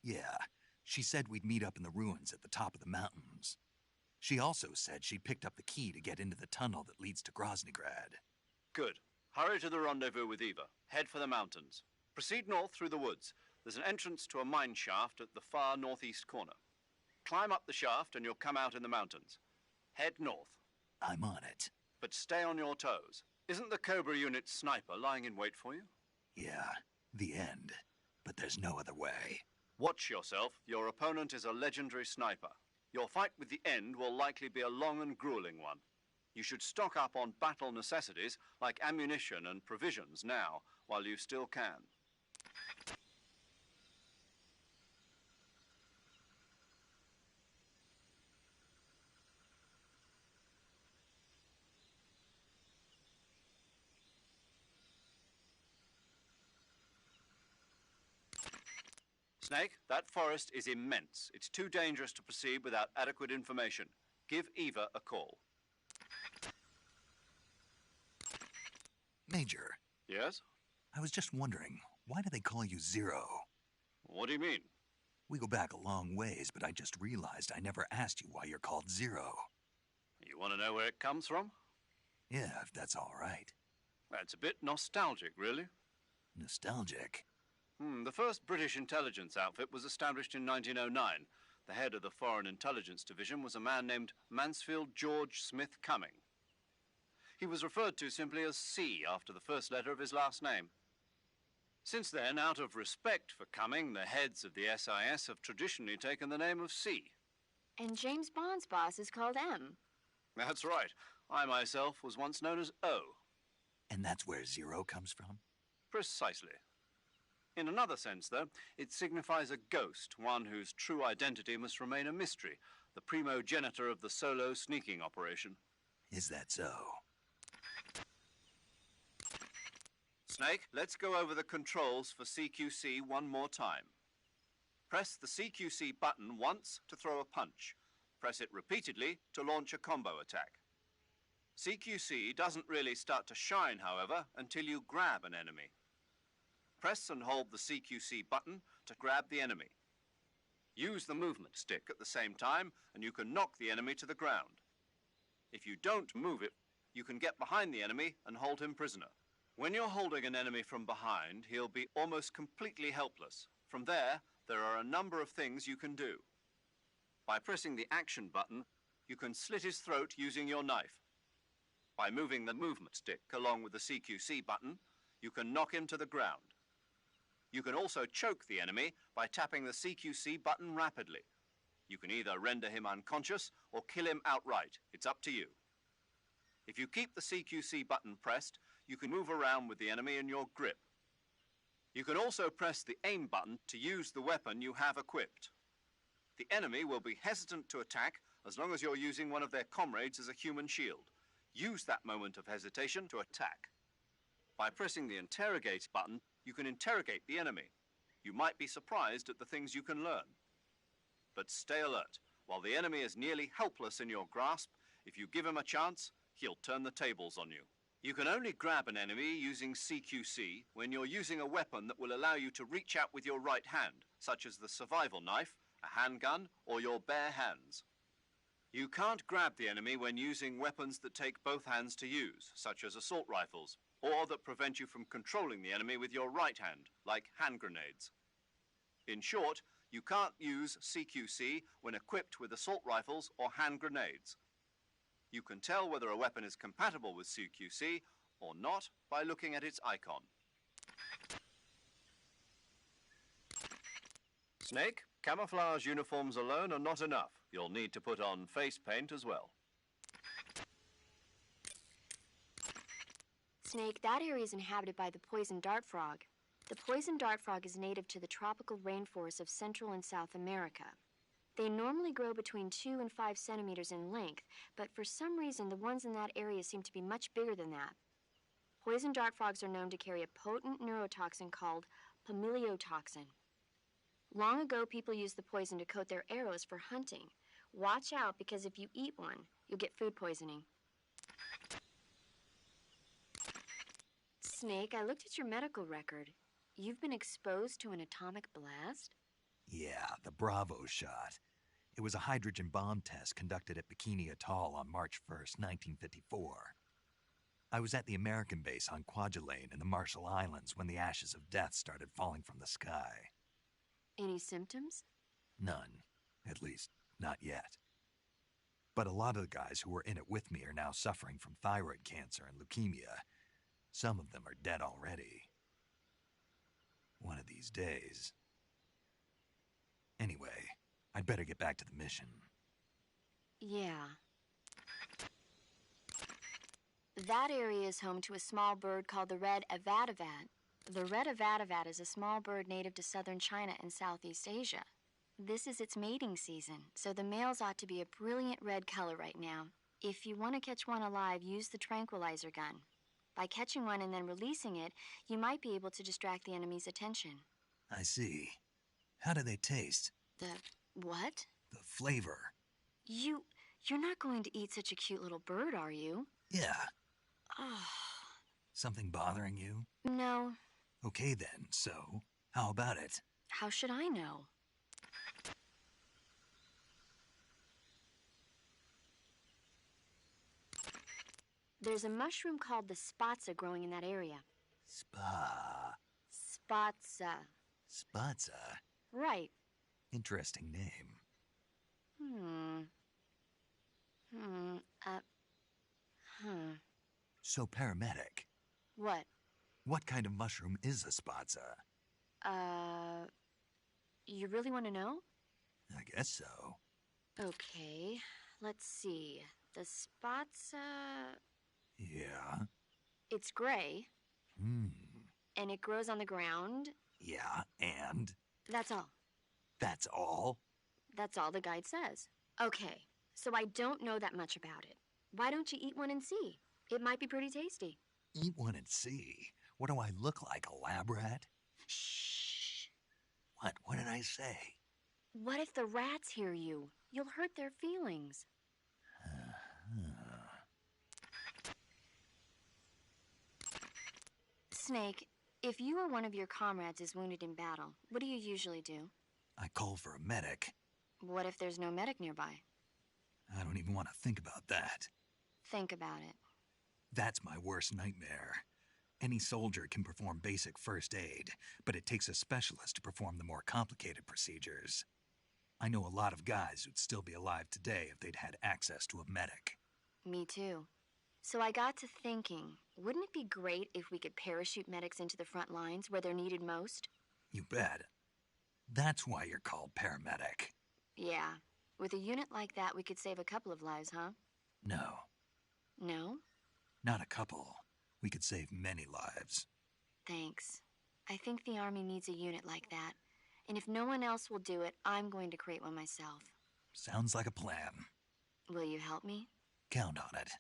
S3: Yeah, she said we'd meet up in the ruins at the top of the mountains. She also said she picked up the key to get into the tunnel that leads to Groznygrad.
S1: Good. Hurry to the rendezvous with Eva. Head for the mountains. Proceed north through the woods. There's an entrance to a mine shaft at the far northeast corner. Climb up the shaft and you'll come out in the mountains. Head north.
S3: I'm on it.
S1: But stay on your toes. Isn't the Cobra unit sniper lying in wait for you?
S3: Yeah, the end. But there's no other way.
S1: Watch yourself. Your opponent is a legendary sniper. Your fight with the end will likely be a long and grueling one. You should stock up on battle necessities like ammunition and provisions now, while you still can. Snake, that forest is immense. It's too dangerous to proceed without adequate information. Give Eva a call.
S3: Major.
S1: Yes?
S3: I was just wondering, why do they call you Zero?
S1: What do you mean?
S3: We go back a long ways, but I just realized I never asked you why you're called Zero.
S1: You want to know where it comes from?
S3: Yeah, if that's all right.
S1: That's a bit nostalgic, really.
S3: Nostalgic?
S1: The first British intelligence outfit was established in 1909. The head of the Foreign Intelligence Division was a man named Mansfield George Smith Cumming. He was referred to simply as C after the first letter of his last name. Since then, out of respect for Cumming, the heads of the SIS have traditionally taken the name of C.
S2: And James Bond's boss is called M.
S1: That's right. I myself was once known as O.
S3: And that's where Zero comes from?
S1: Precisely. In another sense, though, it signifies a ghost, one whose true identity must remain a mystery, the primogenitor of the solo sneaking operation.
S3: Is that so?
S1: Snake, let's go over the controls for CQC one more time. Press the CQC button once to throw a punch. Press it repeatedly to launch a combo attack. CQC doesn't really start to shine, however, until you grab an enemy. Press and hold the CQC button to grab the enemy. Use the movement stick at the same time, and you can knock the enemy to the ground. If you don't move it, you can get behind the enemy and hold him prisoner. When you're holding an enemy from behind, he'll be almost completely helpless. From there are a number of things you can do. By pressing the action button, you can slit his throat using your knife. By moving the movement stick along with the CQC button, you can knock him to the ground. You can also choke the enemy by tapping the CQC button rapidly. You can either render him unconscious or kill him outright. It's up to you. If you keep the CQC button pressed, you can move around with the enemy in your grip. You can also press the aim button to use the weapon you have equipped. The enemy will be hesitant to attack as long as you're using one of their comrades as a human shield. Use that moment of hesitation to attack. By pressing the interrogate button, you can interrogate the enemy. You might be surprised at the things you can learn. But stay alert. While the enemy is nearly helpless in your grasp, if you give him a chance, he'll turn the tables on you. You can only grab an enemy using CQC when you're using a weapon that will allow you to reach out with your right hand, such as the survival knife, a handgun, or your bare hands. You can't grab the enemy when using weapons that take both hands to use, such as assault rifles, or that prevent you from controlling the enemy with your right hand, like hand grenades. In short, you can't use CQC when equipped with assault rifles or hand grenades. You can tell whether a weapon is compatible with CQC or not by looking at its icon. Snake, camouflage uniforms alone are not enough. You'll need to put on face paint as well.
S2: Snake, that area is inhabited by the poison dart frog. The poison dart frog is native to the tropical rainforests of Central and South America. They normally grow between 2 and 5 centimeters in length, but for some reason the ones in that area seem to be much bigger than that. Poison dart frogs are known to carry a potent neurotoxin called pamiliotoxin. Long ago, people used the poison to coat their arrows for hunting. Watch out, because if you eat one, you'll get food poisoning. Snake, I looked at your medical record. You've been exposed to an atomic blast?
S3: Yeah, the Bravo shot. It was a hydrogen bomb test conducted at Bikini Atoll on March 1st, 1954. I was at the American base on Kwajalein in the Marshall Islands when the ashes of death started falling from the sky.
S2: Any symptoms?
S3: None. At least, not yet. But a lot of the guys who were in it with me are now suffering from thyroid cancer and leukemia. Some of them are dead already. One of these days. Anyway, I'd better get back to the mission.
S2: Yeah. That area is home to a small bird called the red avadavat. The red avadavat is a small bird native to southern China and Southeast Asia. This is its mating season, so the males ought to be a brilliant red color right now. If you want to catch one alive, use the tranquilizer gun. By catching one and then releasing it, you might be able to distract the enemy's attention.
S3: I see. How do they taste?
S2: The what?
S3: The flavor.
S2: You're not going to eat such a cute little bird, are you?
S3: Yeah.
S2: Oh.
S3: Something bothering you?
S2: No.
S3: Okay then, so, how about it?
S2: How should I know? There's a mushroom called the spatza growing in that area. Spatza.
S3: Spatza?
S2: Right.
S3: Interesting name. So, paramedic.
S2: What?
S3: What kind of mushroom is a spatza?
S2: You really want to know?
S3: I guess so.
S2: Okay, let's see. The spatza...
S3: Yeah?
S2: It's gray. And it grows on the ground.
S3: Yeah, and?
S2: That's all.
S3: That's all?
S2: That's all the guide says. Okay, so I don't know that much about it. Why don't you eat one and see? It might be pretty tasty.
S3: Eat one and see? What do I look like, a lab rat?
S2: Shh.
S3: What? What did I say?
S2: What if the rats hear you? You'll hurt their feelings. Snake, if you or one of your comrades is wounded in battle, what do you usually do?
S3: I call for a medic.
S2: What if there's no medic nearby?
S3: I don't even want to think about that.
S2: Think about it.
S3: That's my worst nightmare. Any soldier can perform basic first aid, but it takes a specialist to perform the more complicated procedures. I know a lot of guys who'd still be alive today if they'd had access to a medic.
S2: Me too. So I got to thinking, wouldn't it be great if we could parachute medics into the front lines where they're needed most?
S3: You bet. That's why you're called paramedic.
S2: Yeah. With a unit like that, we could save a couple of lives, huh?
S3: No.
S2: No?
S3: Not a couple. We could save many lives.
S2: Thanks. I think the Army needs a unit like that. And if no one else will do it, I'm going to create one myself.
S3: Sounds like a plan.
S2: Will you help me?
S3: Count on it.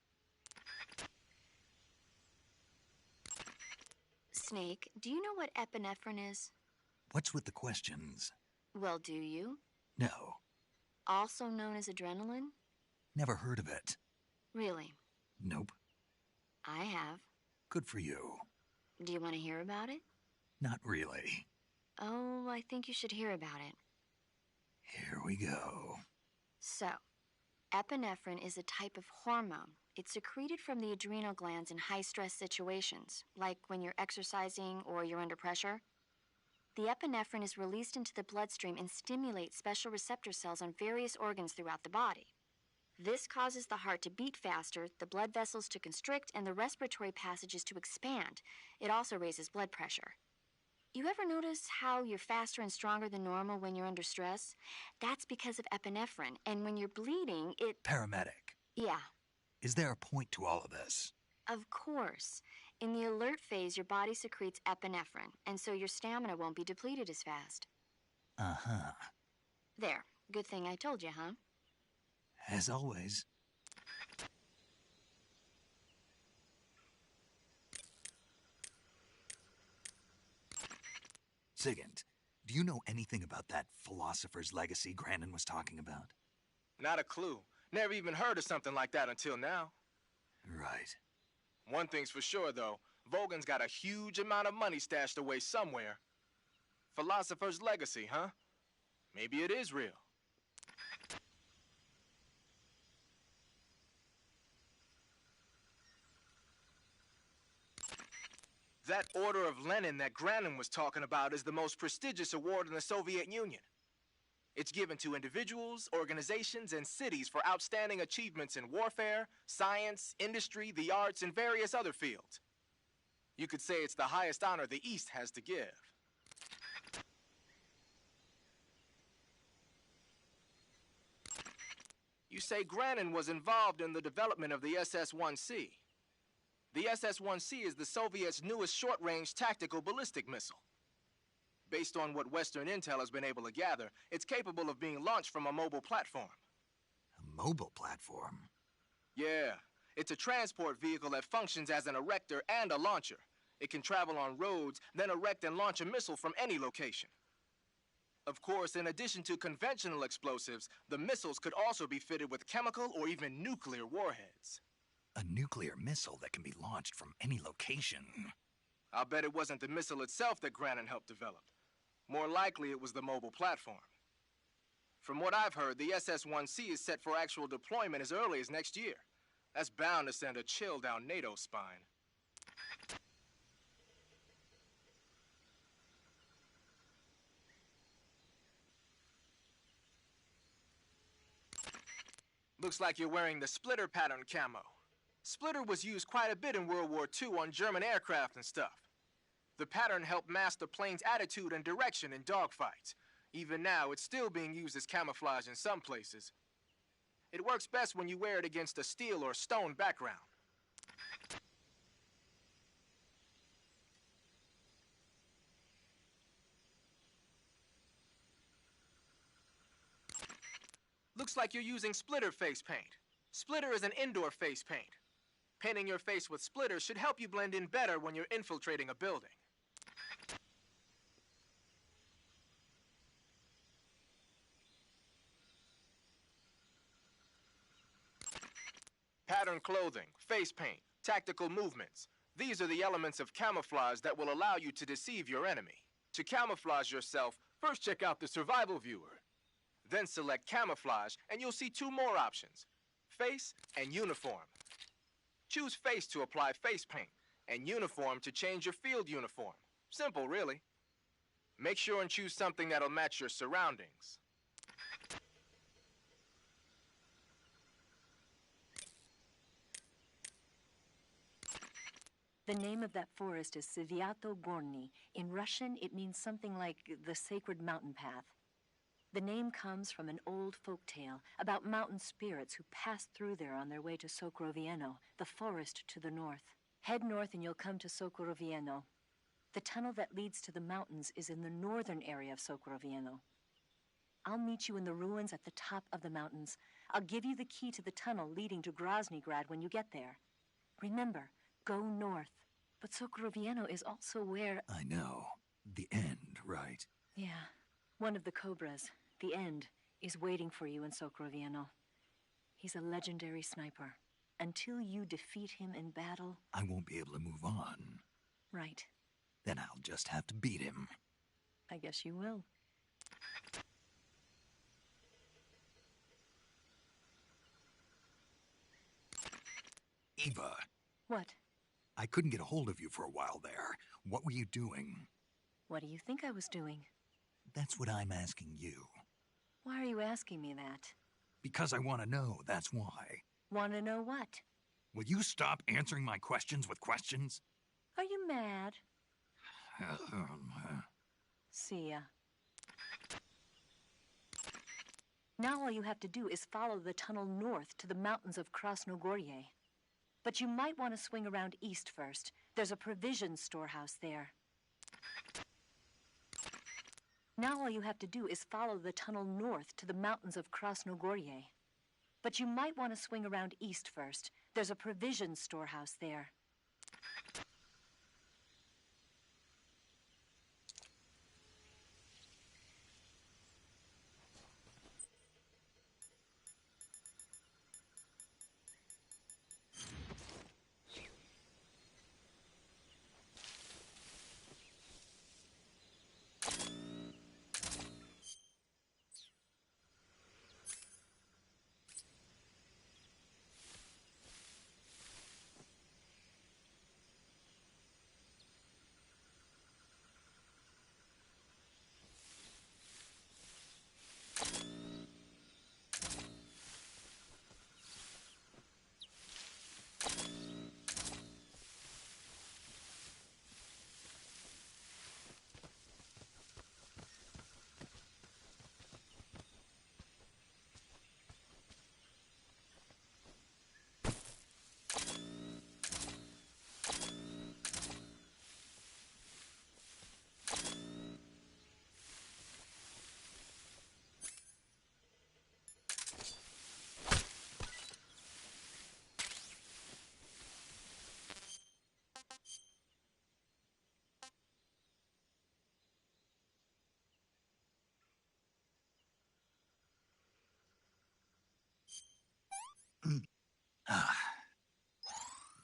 S2: Snake, do you know what epinephrine is?
S3: What's with the questions?
S2: Well, do you?
S3: No.
S2: Also known as adrenaline?
S3: Never heard of it.
S2: Really?
S3: Nope.
S2: I have.
S3: Good for you.
S2: Do you want to hear about it?
S3: Not really.
S2: Oh, I think you should hear about it.
S3: Here we go.
S2: So, epinephrine is a type of hormone. It's secreted from the adrenal glands in high-stress situations, like when you're exercising or you're under pressure. The epinephrine is released into the bloodstream and stimulates special receptor cells on various organs throughout the body. This causes the heart to beat faster, the blood vessels to constrict, and the respiratory passages to expand. It also raises blood pressure. You ever notice how you're faster and stronger than normal when you're under stress? That's because of epinephrine, and when you're bleeding, it...
S3: Paramedic.
S2: Yeah.
S3: Is there a point to all of this?
S2: Of course. In the alert phase, your body secretes epinephrine, and so your stamina won't be depleted as fast.
S3: Uh-huh.
S2: There. Good thing I told you, huh?
S3: As always. Sigint, do you know anything about that philosopher's legacy Granin was talking about?
S4: Not a clue. Never even heard of something like that until now.
S3: Right.
S4: One thing's for sure, though. Vogan's got a huge amount of money stashed away somewhere. Philosopher's legacy, huh? Maybe it is real. That Order of Lenin that Granin was talking about is the most prestigious award in the Soviet Union. It's given to individuals, organizations, and cities for outstanding achievements in warfare, science, industry, the arts, and various other fields. You could say it's the highest honor the East has to give. You say Granin was involved in the development of the SS-1C. The SS-1C is the Soviets' newest short-range tactical ballistic missile. Based on what Western intel has been able to gather, it's capable of being launched from a mobile platform.
S3: A mobile platform?
S4: Yeah. It's a transport vehicle that functions as an erector and a launcher. It can travel on roads, then erect and launch a missile from any location. Of course, in addition to conventional explosives, the missiles could also be fitted with chemical or even nuclear warheads.
S3: A nuclear missile that can be launched from any location.
S4: I'll bet it wasn't the missile itself that Granin helped develop. More likely, it was the mobile platform. From what I've heard, the SS-1C is set for actual deployment as early as next year. That's bound to send a chill down NATO's spine. Looks like you're wearing the splitter pattern camo. Splitter was used quite a bit in World War II on German aircraft and stuff. The pattern helped mask the plane's attitude and direction in dogfights. Even now, it's still being used as camouflage in some places. It works best when you wear it against a steel or stone background. Looks like you're using splitter face paint. Splitter is an indoor face paint. Painting your face with splitter should help you blend in better when you're infiltrating a building. Pattern clothing, face paint, tactical movements. These are the elements of camouflage that will allow you to deceive your enemy. To camouflage yourself, first check out the survival viewer. Then select camouflage and you'll see two more options, face and uniform. Choose face to apply face paint and uniform to change your field uniform. Simple, really. Make sure and choose something that'll match your surroundings.
S9: The name of that forest is Sviato Gorny. In Russian, it means something like the sacred mountain path. The name comes from an old folk tale about mountain spirits who passed through there on their way to Sokrovieno, the forest to the north. Head north and you'll come to Sokrovieno. The tunnel that leads to the mountains is in the northern area of Sokrovieno. I'll meet you in the ruins at the top of the mountains. I'll give you the key to the tunnel leading to Groznygrad when you get there. Remember, go north. But Sokrovieno is also where...
S3: I know. The end, right?
S9: Yeah. One of the Cobras, the End, is waiting for you in Sokrovieno. He's a legendary sniper. Until you defeat him in battle...
S3: I won't be able to move on.
S9: Right.
S3: Then I'll just have to beat him.
S9: I guess you will.
S3: Eva.
S9: What?
S3: I couldn't get a hold of you for a while there. What were you doing?
S9: What do you think I was doing?
S3: That's what I'm asking you.
S9: Why are you asking me that?
S3: Because I want to know, that's why.
S9: Want to know what?
S3: Will you stop answering my questions with questions?
S9: Are you mad? See ya. Now all you have to do is follow the tunnel north to the mountains of Krasnogorye. But you might want to swing around east first. There's a provisions storehouse there. Now all you have to do is follow the tunnel north to the mountains of Krasnogorye. But you might want to swing around east first. There's a provisions storehouse there.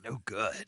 S3: No good.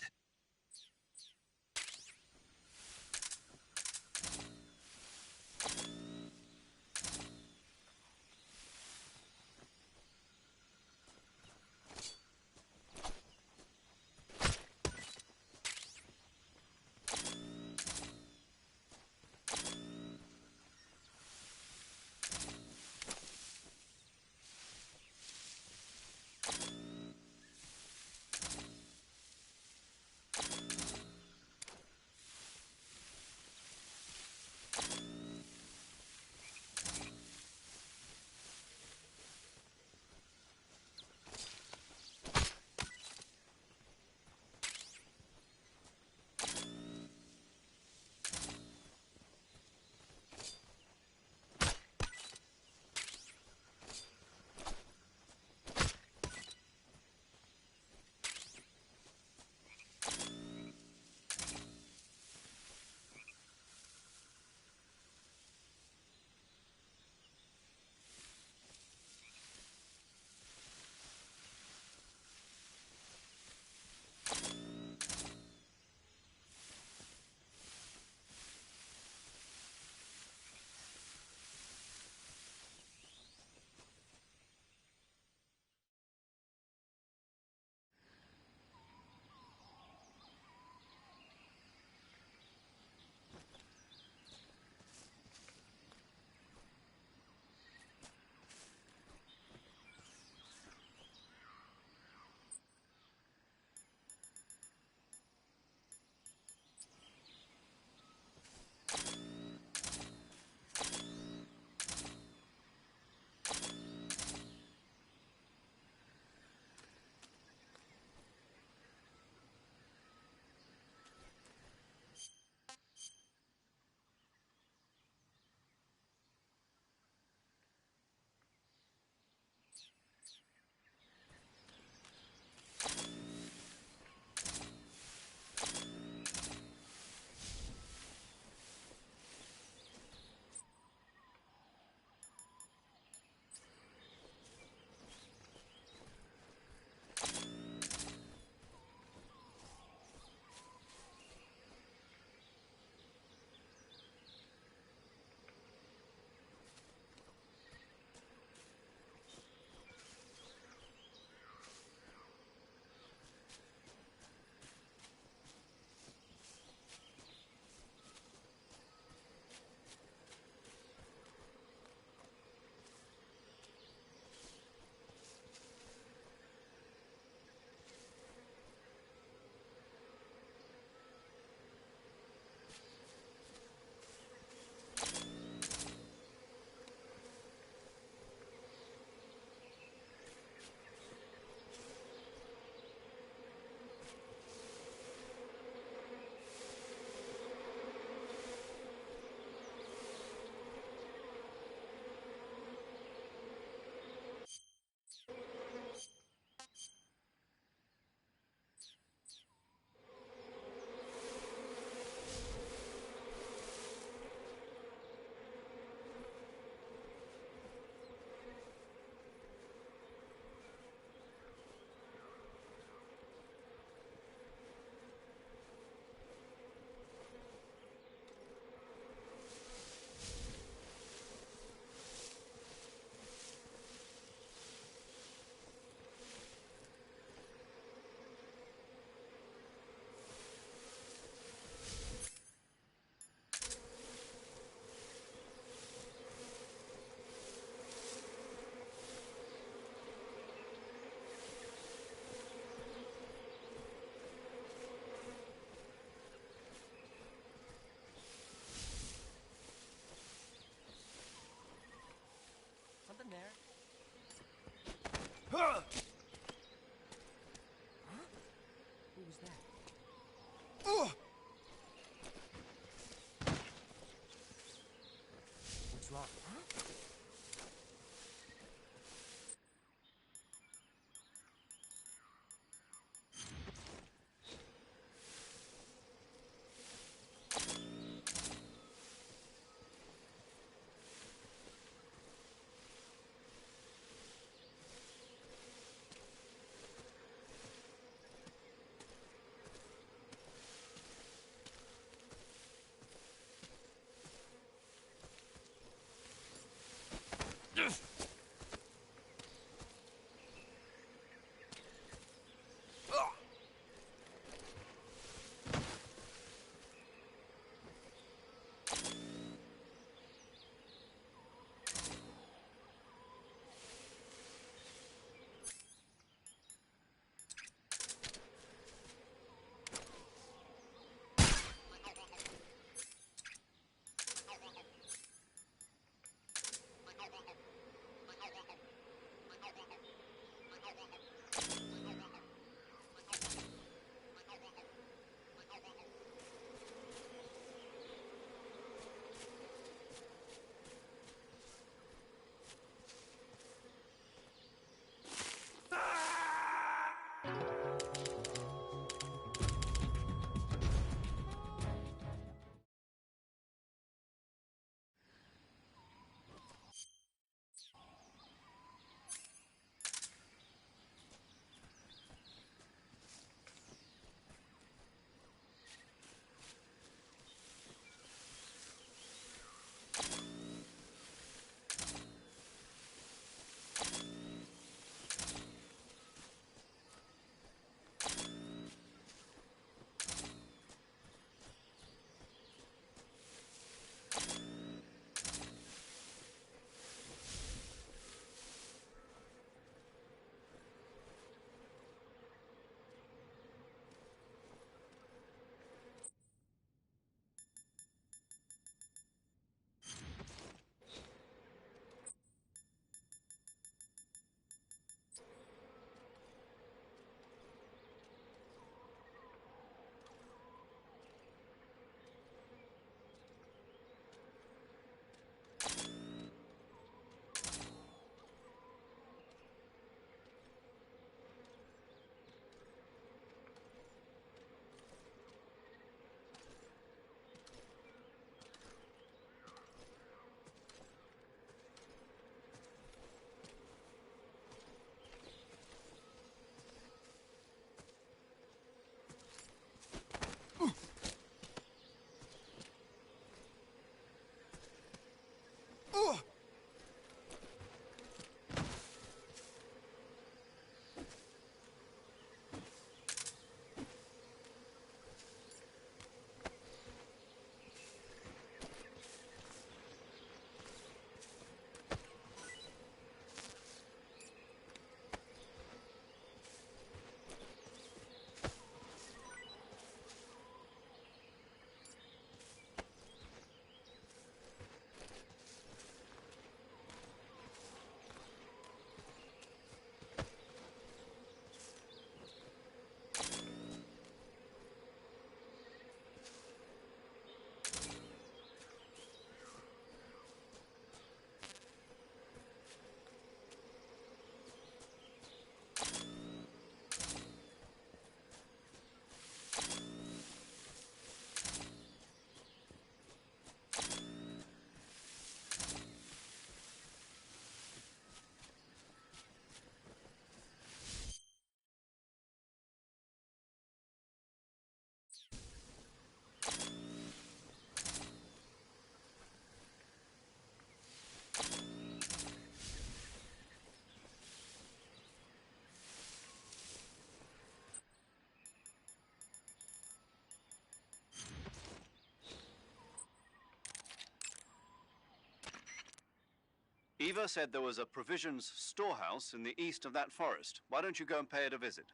S1: Eva said there was a provisions storehouse in the east of that forest. Why don't you go and pay it a visit?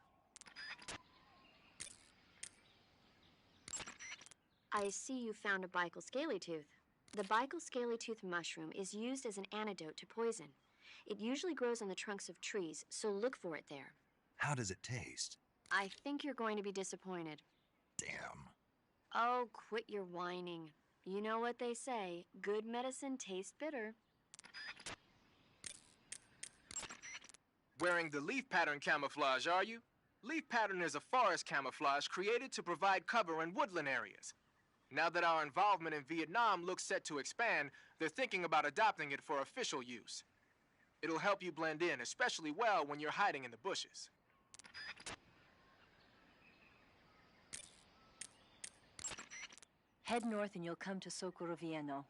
S2: I see you found a Bical scaly tooth. The Bical scaly tooth mushroom is used as an antidote to poison. It usually grows on the trunks of trees, so look for it there.
S3: How does it taste?
S2: I think you're going to be disappointed.
S3: Damn.
S2: Oh, quit your whining. You know what they say, good medicine tastes bitter.
S4: Wearing the leaf pattern camouflage, are you? Leaf pattern is a forest camouflage created to provide cover in woodland areas. Now that our involvement in Vietnam looks set to expand, they're thinking about adopting it for official use. It'll help you blend in, especially well when you're hiding in the bushes.
S9: Head north and you'll come to Socorovieno.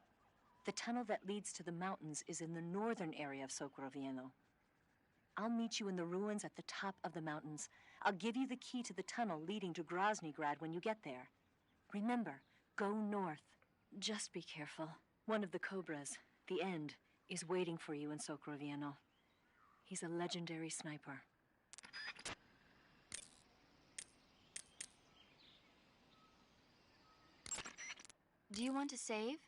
S9: The tunnel that leads to the mountains is in the northern area of Socorovieno. I'll meet you in the ruins at the top of the mountains. I'll give you the key to the tunnel leading to Groznygrad when you get there. Remember, go north. Just be careful. One of the Cobras, the End, is waiting for you in Socorovieno. He's a legendary sniper.
S2: Do you want to save?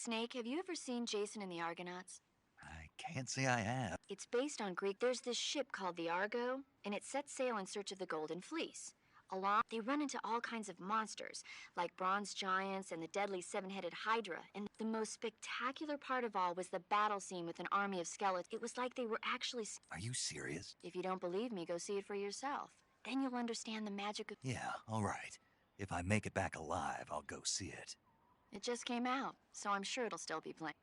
S2: Snake, have you ever seen Jason and the Argonauts?
S3: I can't say I have.
S2: It's based on Greek. There's this ship called the Argo, and it sets sail in search of the Golden Fleece. Along, they run into all kinds of monsters, like bronze giants and the deadly seven-headed Hydra. And the most spectacular part of all was the battle scene with an army of skeletons. It was like they were actually...
S3: Are you serious?
S2: If you don't believe me, go see it for yourself. Then you'll understand the magic of...
S3: Yeah, all right. If I make it back alive, I'll go see it.
S2: It just came out, so I'm sure it'll still be playing.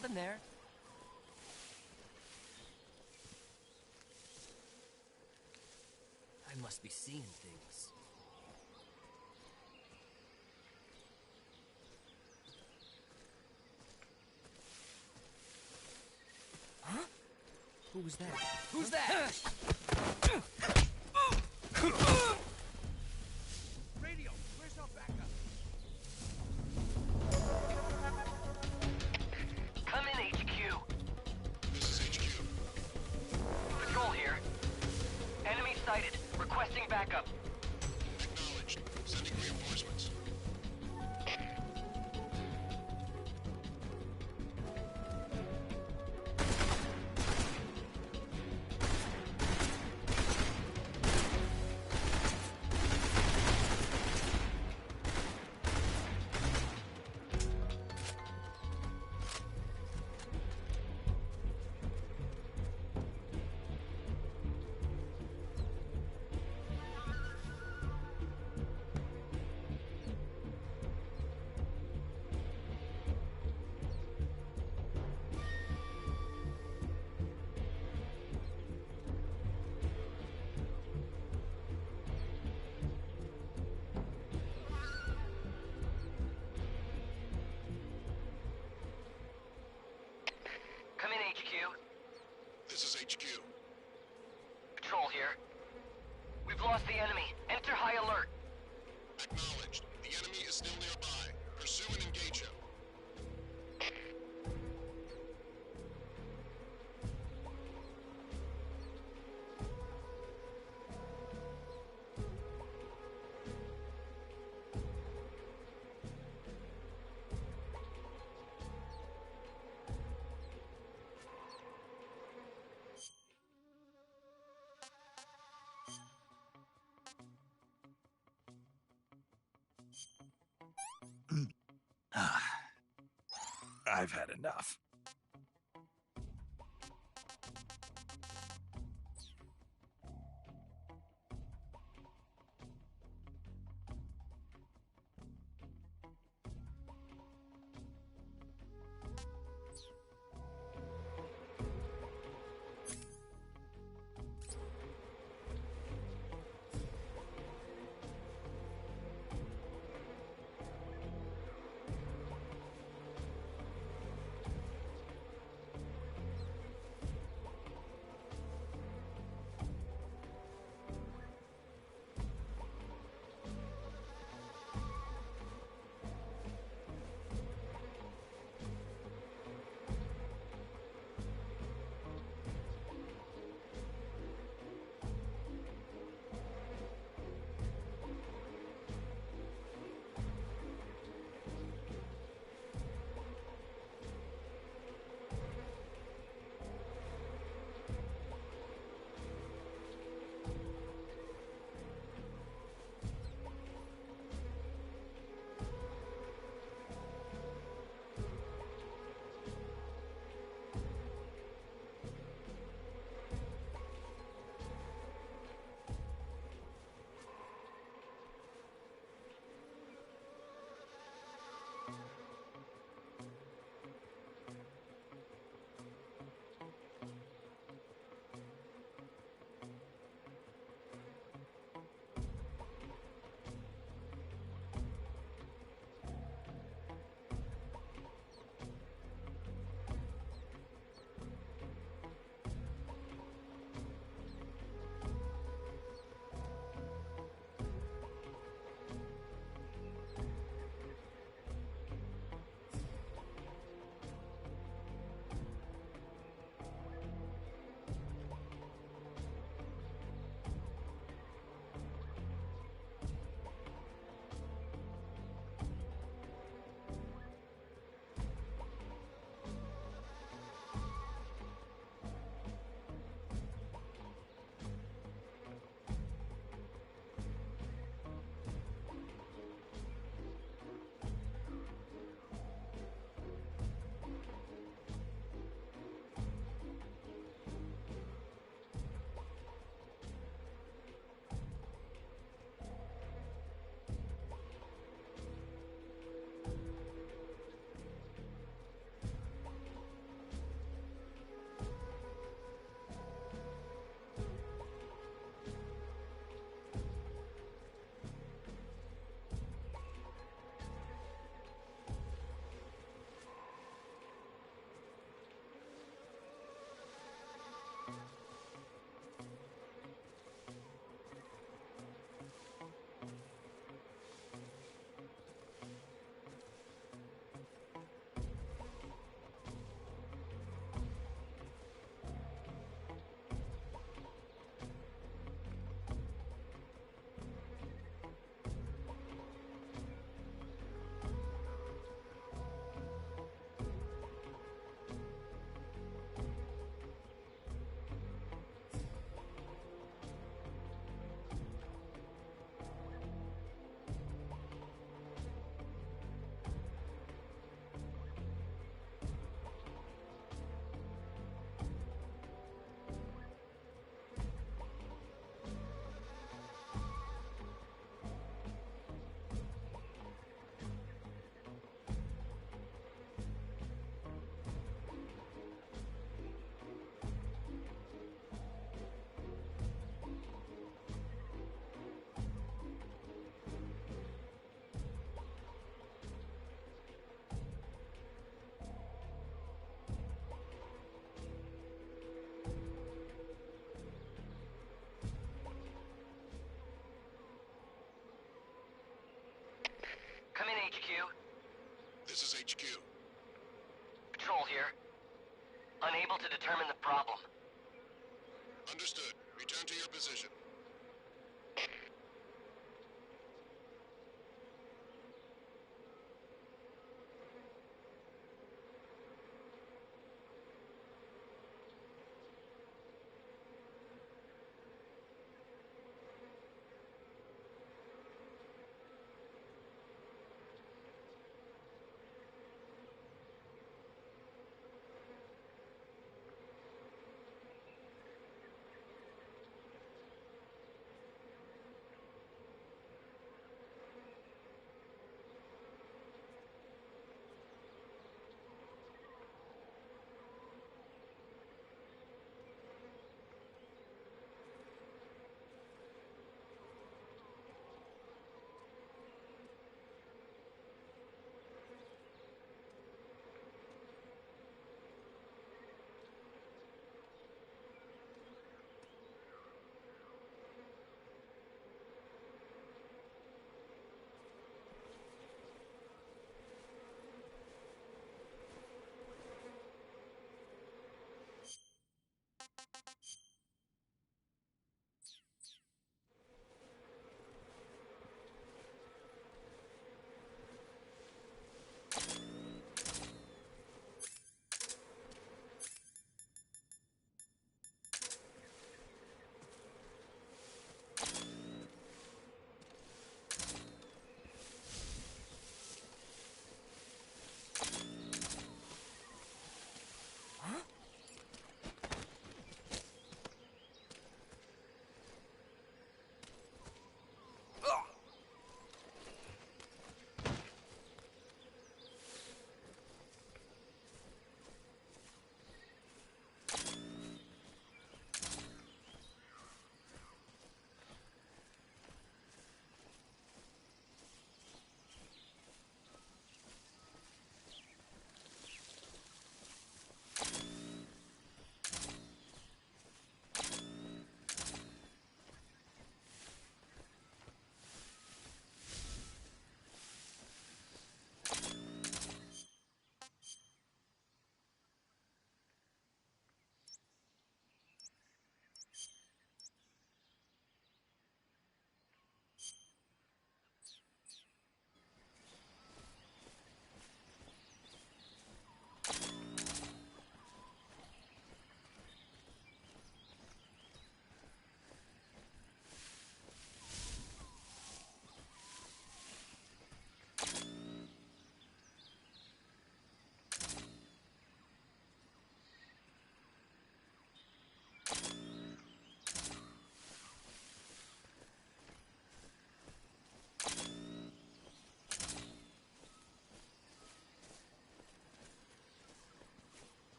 S10: Something there. I must be seeing things. Huh? Who was that? Who's that?
S6: Radio, where's our backup?
S8: Come in, HQ.
S11: This is HQ.
S8: Patrol here. Enemy sighted. Requesting backup.
S11: Acknowledged. Sending reinforcements.
S8: Come in, HQ.
S11: This is HQ.
S8: Patrol here. We've lost the enemy. Enter high alert.
S11: Acknowledged. The enemy is still nearby. Pursue and engage him.
S3: I've had enough.
S11: HQ.
S8: Patrol here. Unable to determine the problem.
S11: Understood. Return to your position.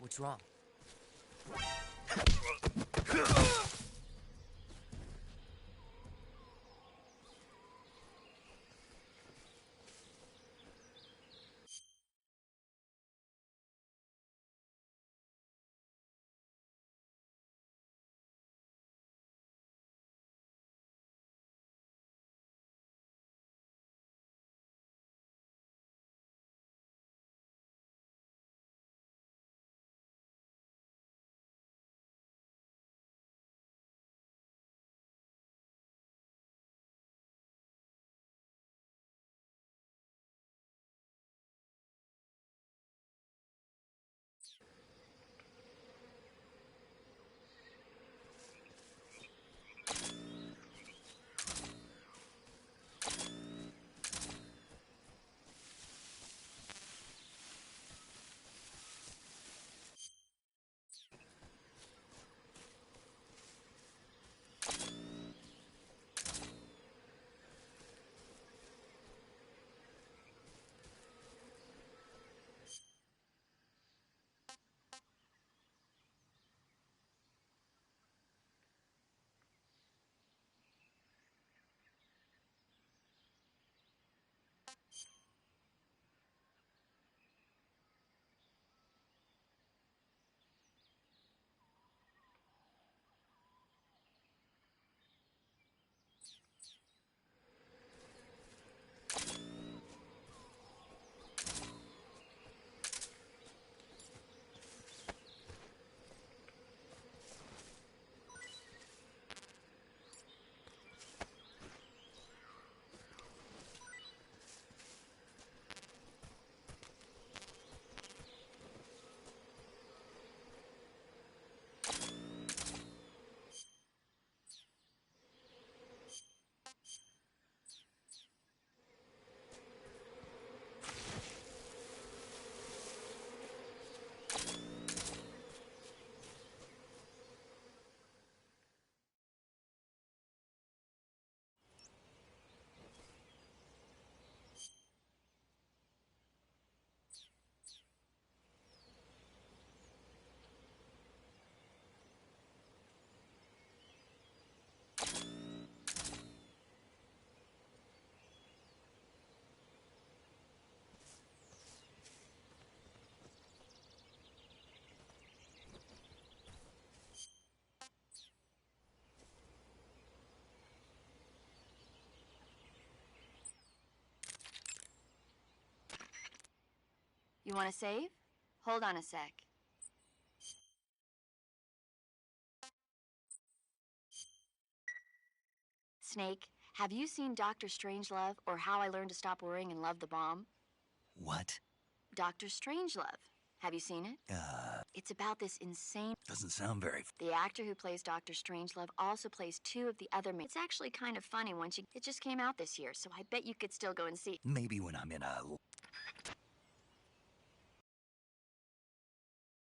S10: What's wrong?
S2: You want to save? Hold on a sec. Snake, have you seen Dr. Strangelove or How I Learned to Stop Worrying and Love the Bomb?
S3: What?
S2: Dr. Strangelove. Have you seen it? It's about this insane...
S3: Doesn't sound very...
S2: The actor who plays Dr. Strangelove also plays two of the other men. It's actually kind of funny once you... It just came out this year, so I bet you could still go and see.
S3: Maybe when I'm in a...